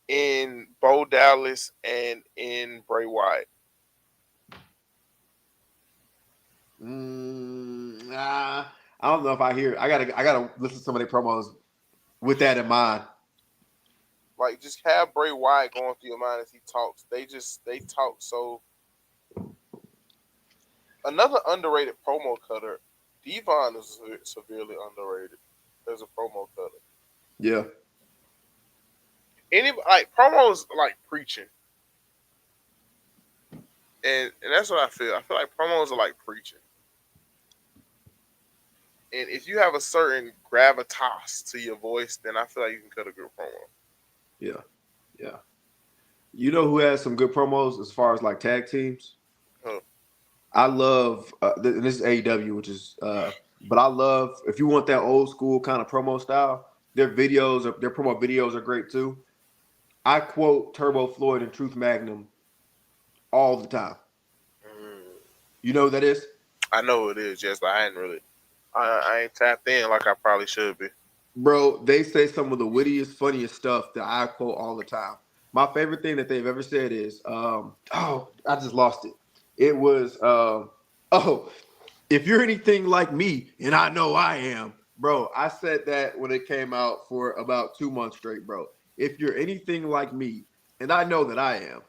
in Bo Dallas and in Bray Wyatt. I don't know if I hear. I gotta listen to some of their promos with that in mind. Like just have Bray Wyatt going through your mind as he talks. They talk so. Another underrated promo cutter, Devon is severely underrated as a promo cutter. Yeah. Like promos like preaching, and that's what I feel. I feel like promos are like preaching. And if you have a certain gravitas to your voice, then I feel like you can cut a good promo. Yeah. Yeah. You know who has some good promos as far as like tag teams? Huh. I love this is AEW, which is but I love if you want that old school kind of promo style, their promo videos are great too. I quote Turbo Floyd and Truth Magnum all the time. You know who that is? I know who it is, yes, but I ain't really. I ain't tapped in like I probably should be. Bro, they say some of the wittiest, funniest stuff that I quote all the time. My favorite thing that they've ever said is, oh, I just lost it. It was, oh, if you're anything like me, and I know I am, bro, I said that when it came out for about 2 months straight, bro. If you're anything like me, and I know that I am,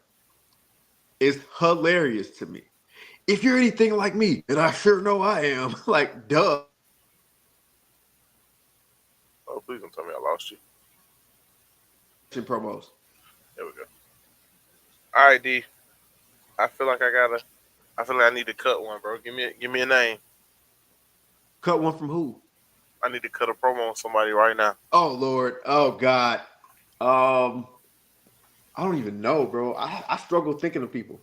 it's hilarious to me. If you're anything like me, and I sure know I am, like, duh. Oh, please don't tell me I lost you. Promos. There we go. All right, D. I feel like I feel like I need to cut one, bro. Give me a name. Cut one from who? I need to cut a promo on somebody right now. Oh Lord. Oh God. Um, I don't even know, bro. I struggle thinking of people.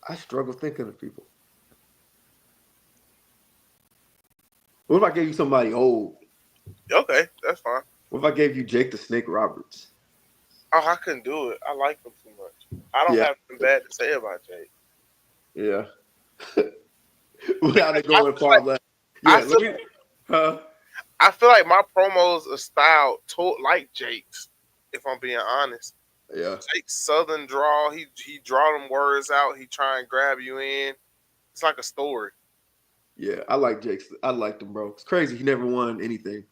I struggle thinking of people. What if I gave you somebody old? Okay, that's fine. What if I gave you Jake the Snake Roberts? Oh, I couldn't do it. I like him too much. I don't Yeah. have nothing bad to say about Jake. Yeah. Without it I going feel far like left. I Yeah, feel let me huh? I feel like my promos are styled like Jake's. If I'm being honest, Yeah. Jake's Southern draw. He draw them words out. He try and grab you in. It's like a story. Yeah. I like Jake's. I liked him, bro. It's crazy. He never won anything.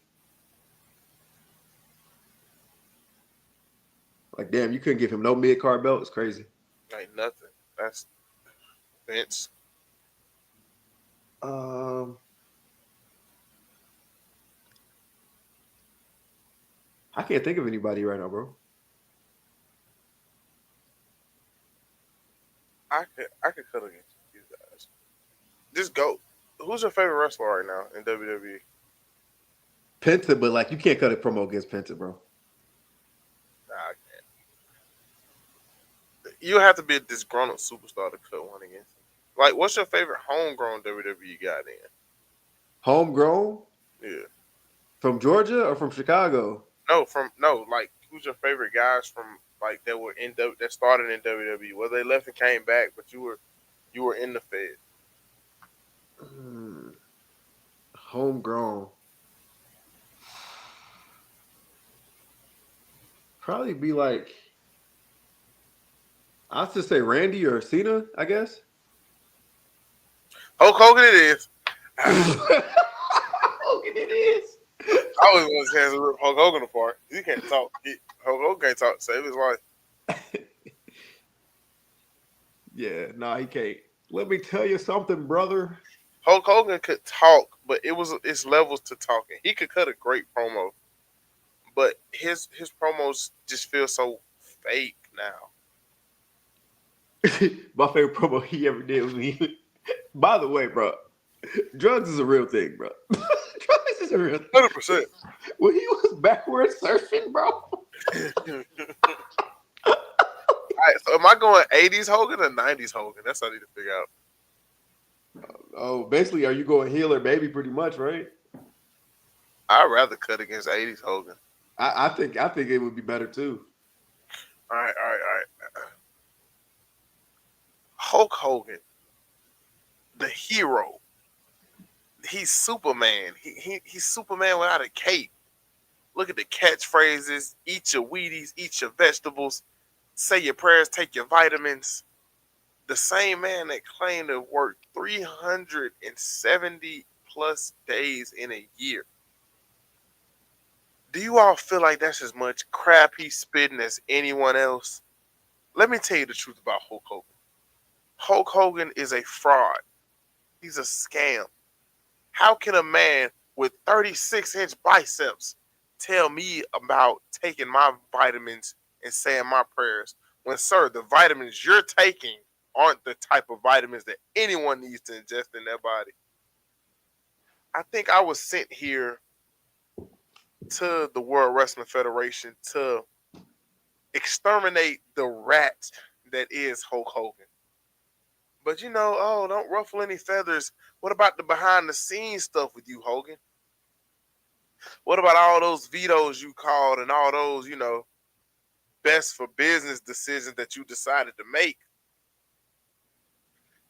Like, damn, you couldn't give him no mid card belt. It's crazy. Ain't nothing. That's Vince. Um, I can't think of anybody right now, bro. I could cut against you guys. Just go. Who's your favorite wrestler right now in WWE? Penta, but like you can't cut a promo against Penta, bro. Nah, I can't. You have to be a disgruntled superstar to cut one against him. Like, what's your favorite homegrown WWE guy then? Homegrown Yeah. from Georgia or from Chicago? No. Like, who's your favorite guys from like that were that started in WWE? Well, they left and came back, but you were in the Fed. Hmm, homegrown. Probably be like I'll just say Randy or Cena, I guess. Hulk Hogan it is. Hogan it is. I always want his hands to rip Hulk Hogan apart. He can't talk. Hulk Hogan can't talk to save his life. Yeah, nah, he can't. Let me tell you something, brother. Hulk Hogan could talk, but it's levels to talking. He could cut a great promo, but his promos just feel so fake now. My favorite promo he ever did was when he. By the way, bro, drugs is a real thing, bro. Drugs is a real thing. 100%. When he was backward surfing, bro. All right, so am I going 80s Hogan or 90s Hogan? That's what I need to figure out. Oh, basically, are you going heel or baby? Pretty much, right? I'd rather cut against 80s Hogan. I think it would be better too. All right. Hulk Hogan, the hero. He's Superman. He's Superman without a cape. Look at the catchphrases. Eat your Wheaties, eat your vegetables, say your prayers, take your vitamins. The same man that claimed to work 370 plus days in a year. Do you all feel like that's as much crap he's spitting as anyone else? Let me tell you the truth about Hulk Hogan. Hulk Hogan is a fraud. He's a scam. How can a man with 36-inch biceps tell me about taking my vitamins and saying my prayers when, sir, the vitamins you're taking aren't the type of vitamins that anyone needs to ingest in their body? I think I was sent here to the World Wrestling Federation to exterminate the rat that is Hulk Hogan. But don't ruffle any feathers. What about the behind the scenes stuff with you, Hogan? What about all those vetoes you called and all those, best for business decisions that you decided to make?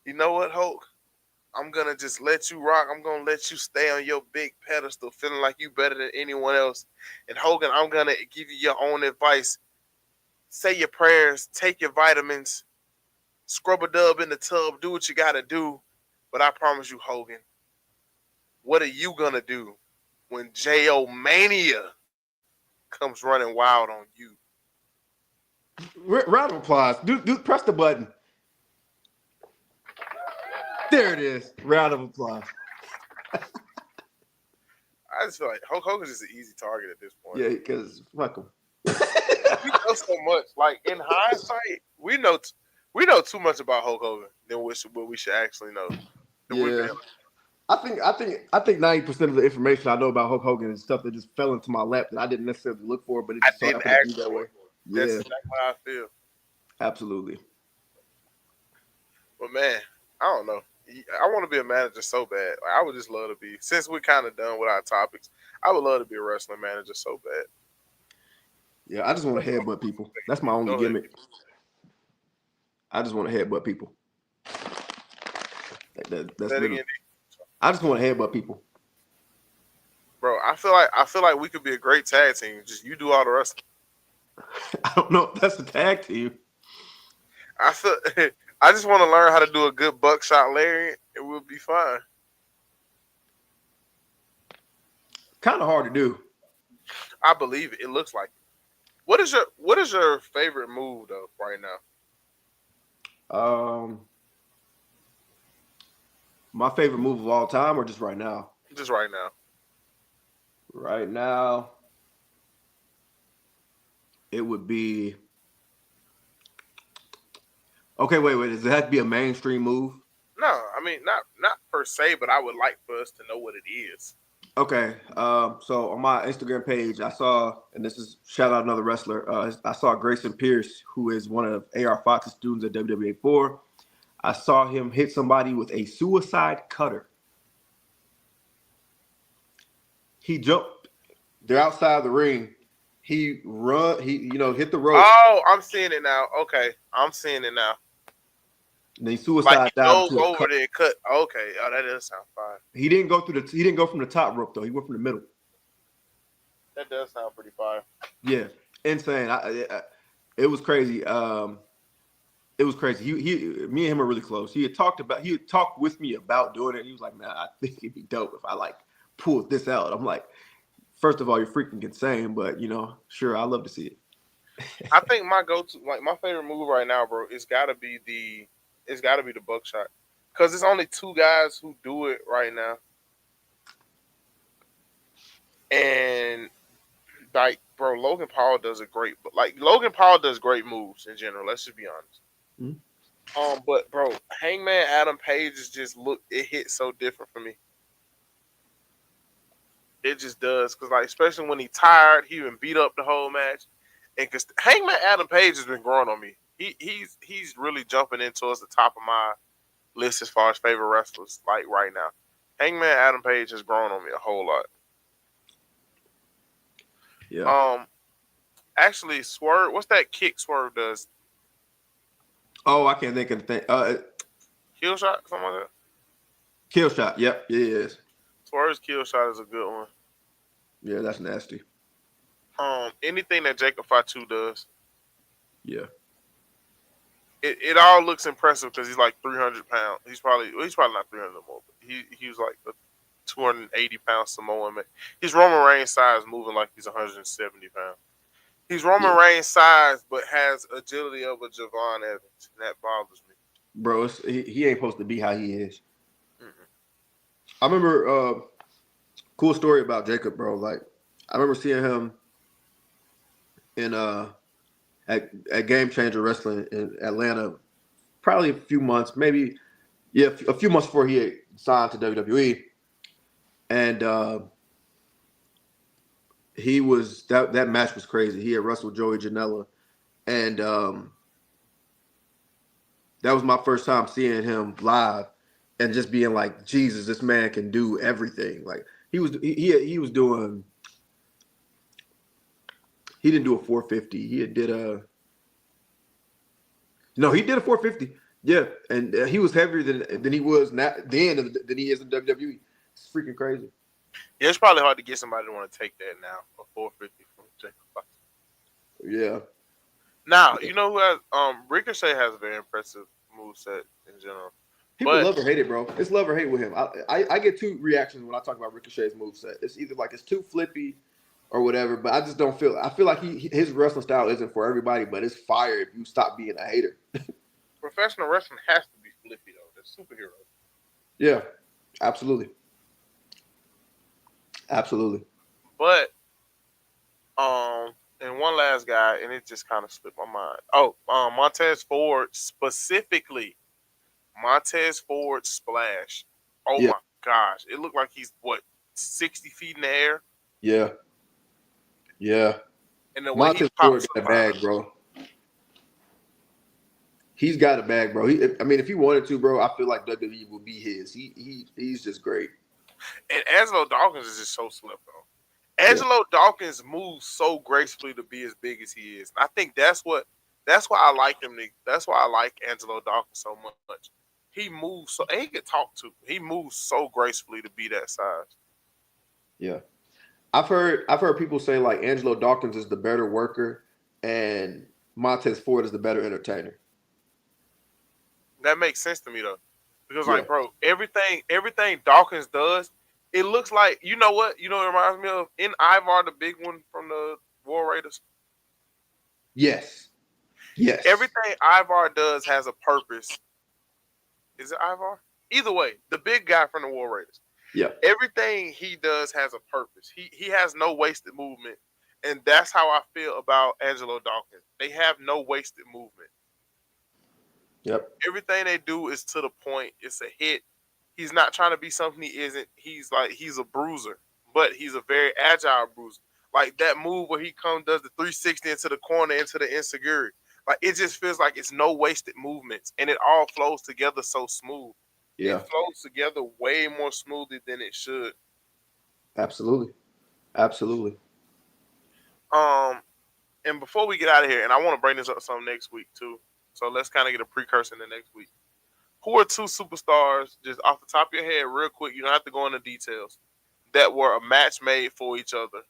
You know what, Hulk? I'm gonna just let you rock. I'm gonna let you stay on your big pedestal, feeling like you better than anyone else. And Hogan, I'm gonna give you your own advice. Say your prayers, take your vitamins, scrub a dub in the tub, do what you gotta do. But I promise you, Hogan, what are you gonna do when J.O. Mania comes running wild on you? Round of applause. Press the button. There it is. Round of applause. I just feel like Hulk Hogan's just an easy target at this point. Yeah, because fuck him. We know so much. Like in hindsight, we know too much about Hulk Hogan than what we should actually know. Yeah. I think 90% of the information I know about Hulk Hogan is stuff that just fell into my lap that I didn't necessarily look for, but it I just so didn't happened to ask be that way. That's Yeah, exactly how I feel. absolutely. But man, I don't know. I want to be a manager so bad. Like, I would just love to be. Since we're kind of done with our topics, I would love to be a wrestling manager so bad. Yeah, I just want to headbutt people. That's my only Go ahead. gimmick. I just want to headbutt people. That's Say it literally. again, I just want to headbutt people. bro. I feel like we could be a great tag team. Just you do all the wrestling. I don't know if that's a tag team. I feel. I just want to learn how to do a good buckshot lariat, and we'll be fine. Kind of hard to do. I believe it. It looks like it. What is your favorite move though right now? Um, my favorite move of all time, or just right now? Just right now. Right now, it would be. Okay, wait. Does it have to be a mainstream move? No, I mean not per se, but I would like for us to know what it is. Okay. So on my Instagram page, I saw, and this is shout out another wrestler. I saw Grayson Pierce, who is one of AR Fox's students at WWA 4. I saw him hit somebody with a suicide cutter. He jumped. They're outside the ring. He hit the rope. Oh, I'm seeing it now. Okay, I'm seeing it now. And then he Like suicide he dived dove to a over cut. there, and cut. Okay, oh that does sound fire. He didn't go He didn't go from the top rope though. He went from the middle. That does sound pretty fire. Yeah, insane. It was crazy. It was crazy. Me and him are really close. He had talked with me about doing it. He was like, "Man, I think it'd be dope if I like pulled this out." I'm like, first of all, you're freaking insane, but sure, I love to see it. I think my go-to, like my favorite move right now, bro, it's got to be the buckshot, because it's only two guys who do it right now, and like, bro, Logan Paul does Logan Paul does great moves in general. Let's just be honest. Mhm. But bro, Hangman Adam Page is it hits so different for me. It just does, because like especially when he tired, he even beat up the whole match, and because Hangman Adam Page has been growing on me. He's really jumping in towards the top of my list as far as favorite wrestlers like right now. Hangman Adam Page has grown on me a whole lot. Yeah. Actually, Swerve, what's that kick Swerve does? Oh, I can't think of the thing. Kill shot, something like that. Kill shot. Yep. Yeah, it is. Swerve's kill shot is a good one. Yeah, that's nasty. Anything that Jacob Fatu does, Yeah. it all looks impressive because he's like 300 pounds. He's probably not 300 more, but he was like a 280-pound Samoan man. He's Roman Reigns size, moving like he's 170 pounds. He's Roman Reigns size, but has agility of a Javon Evans, and that bothers me. Bro, he ain't supposed to be how he is. Mm-hmm. I remember cool story about Jacob, bro. Like, I remember seeing him in at Game Changer Wrestling in Atlanta, probably a few months, maybe a few months before he had signed to WWE, and he was that match was crazy. He had wrestled Joey Janela, and that was my first time seeing him live, and just being like, Jesus, this man can do everything. Like he was doing. He didn't do a 450. He did a 450. Yeah, and he was heavier than he was than he is in WWE. It's freaking crazy. Yeah, it's probably hard to get somebody to want to take that now for 450 from Jacob Fox. Yeah. Now, you know who has Ricochet has a very impressive moveset in general. People But love or hate it, bro. It's love or hate with him. I get two reactions when I talk about Ricochet's moveset. It's either like it's too flippy or whatever, but I just don't feel. I feel like his wrestling style isn't for everybody, but it's fire if you stop being a hater. professional wrestling has to be flippy though. They're superheroes. Yeah, absolutely, absolutely. But and one last guy, and it just kind of slipped my mind. Oh, Montez Ford specifically. Montez Ford splash. Oh Yeah, my gosh. It looked like he's 60 feet in the air. yeah, yeah. And the way he Montez Ford pops got a up out bag, bro. He's got a bag, bro. I mean, if he wanted to, bro, I feel like WWE would be his. He's just great. and Angelo Dawkins is just so swift though. Yeah, Angelo Dawkins moves so gracefully to be as big as he is. And I think that's why I like him. That's why I like Angelo Dawkins so much. He moves so, and he can talk too. He moves so gracefully to be that size. yeah. I've heard people say like Angelo Dawkins is the better worker and Montez Ford is the better entertainer. That makes sense to me though, because Yeah. like, bro, everything Dawkins does, it looks like, you know what? You know what it reminds me of? In Ivar, the big one from the War Raiders. Yes. Yes. Everything Ivar does has a purpose. Is it Ivar? Either way, the big guy from the War Raiders. Yeah. Everything he does has a purpose. He has no wasted movement, and that's how I feel about Angelo Dawkins. They have no wasted movement. Yep. Everything they do is to the point. It's a hit. He's not trying to be something he isn't. He's a bruiser, but he's a very agile bruiser. Like that move where he does the 360 into the corner into the insecurity. Like it just feels like it's no wasted movements, and it all flows together so smooth. It Yeah. flows together way more smoothly than it should. Absolutely. Absolutely. Um, and before we get out of here, and I want to bring this up some next week too. So let's kind of get a precursor in the next week. Who are two superstars, just off the top of your head, real quick? You don't have to go into details. That were a match made for each other.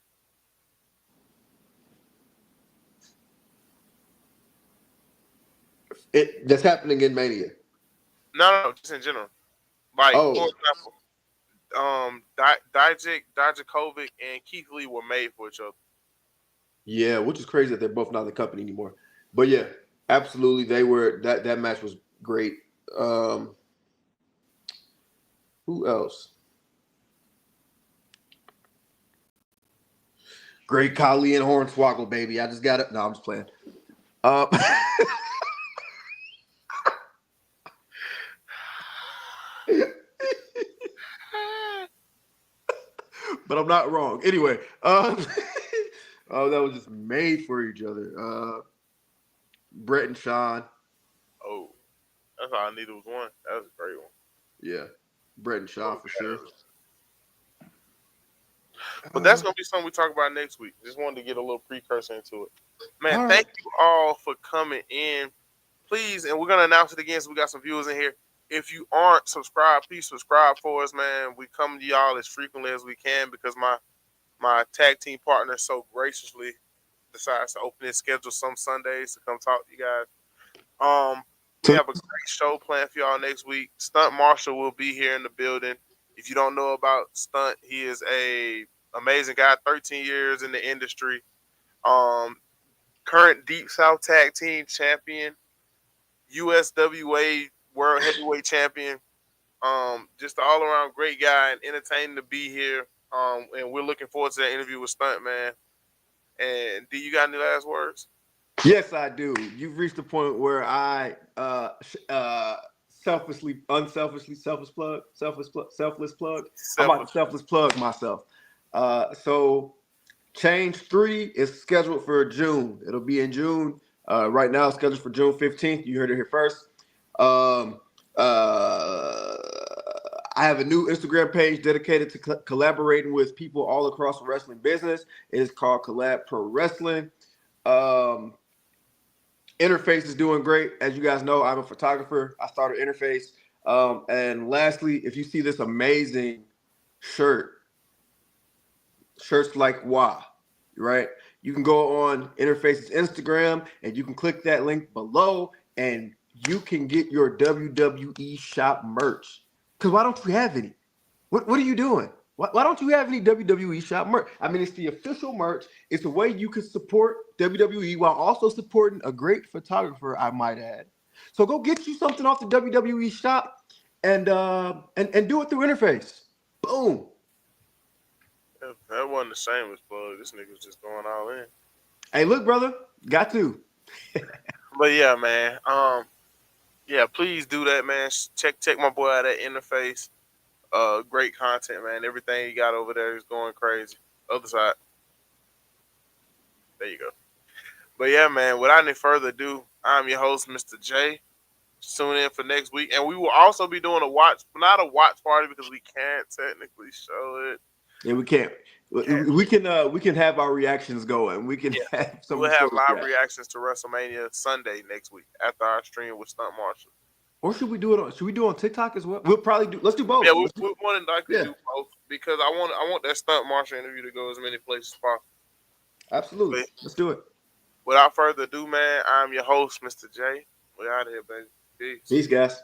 That's happening in Mania. No, just in general. Like Oh, for example, Dijakovic and Keith Lee were made for each other. yeah, which is crazy that they're both not in the company anymore. But yeah, absolutely. They were that match was great. Who else? Great Khali and Hornswoggle, baby. I just got it. No, I'm just playing. Um, but I'm not wrong. Anyway, oh, that was just made for each other. Brett and Sean. Oh, that's all I needed was one. That was a great one. Yeah, Brett and Sean for sure. But that's gonna be something we talk about next week. Just wanted to get a little precursor into it. Man, All right. thank you all for coming in. Please, and we're gonna announce it again so we got some viewers in here. If you aren't subscribed, please subscribe for us, man. We come to y'all as frequently as we can because my tag team partner so graciously decides to open his schedule some Sundays to come talk to you guys. We have a great show planned for y'all next week. Stunt Marshall will be here in the building. If you don't know about Stunt, he is a amazing guy, 13 years in the industry. Current Deep South Tag Team Champion, USWA World Heavyweight Champion. Just an all around great guy and entertaining to be here. And we're looking forward to that interview with Stunt, man. And do you got any last words? Yes, I do. You've reached the point where I selfless plug. I'm about to selfless plug myself. So Change 3 is scheduled for June. It'll be in June. Right now, it's scheduled for June 15th. You heard it here first. I have a new Instagram page dedicated to collaborating with people all across the wrestling business. It is called Collab Pro Wrestling. Interface is doing great. As you guys know, I'm a photographer. I started Interface. And lastly, if you see this amazing shirt, shirts like why, right? You can go on Interface's Instagram and you can click that link below and you can get your WWE shop merch. Because why don't you have any? What are you doing? Why don't you have any WWE shop merch? I mean, it's the official merch. It's a way you can support WWE while also supporting a great photographer, I might add. So go get you something off the WWE shop and do it through Interface. Boom. That wasn't the same as Plug. This nigga was just going all in. Hey, look, brother, got to. But yeah, man. Yeah, please do that, man. Check my boy out at Interface. Great content, man. Everything he got over there is going crazy. Other side. There you go. But yeah, man. Without any further ado, I'm your host, Mr. J. Tune in for next week, and we will also be doing not a watch party because we can't technically show it. Yeah, we can't. We can have our reactions going. We can have some. We'll have live reactions to WrestleMania Sunday next week after our stream with Stunt Marshall. Or should we do it on? Should we do it on TikTok as well? We'll probably do. Let's do both. Yeah, we want to likely do both because I want that Stunt Marshall interview to go as many places as possible. Absolutely. Let's do it. Without further ado, man, I'm your host, Mr. J. We're out of here, baby. Peace. Peace, guys.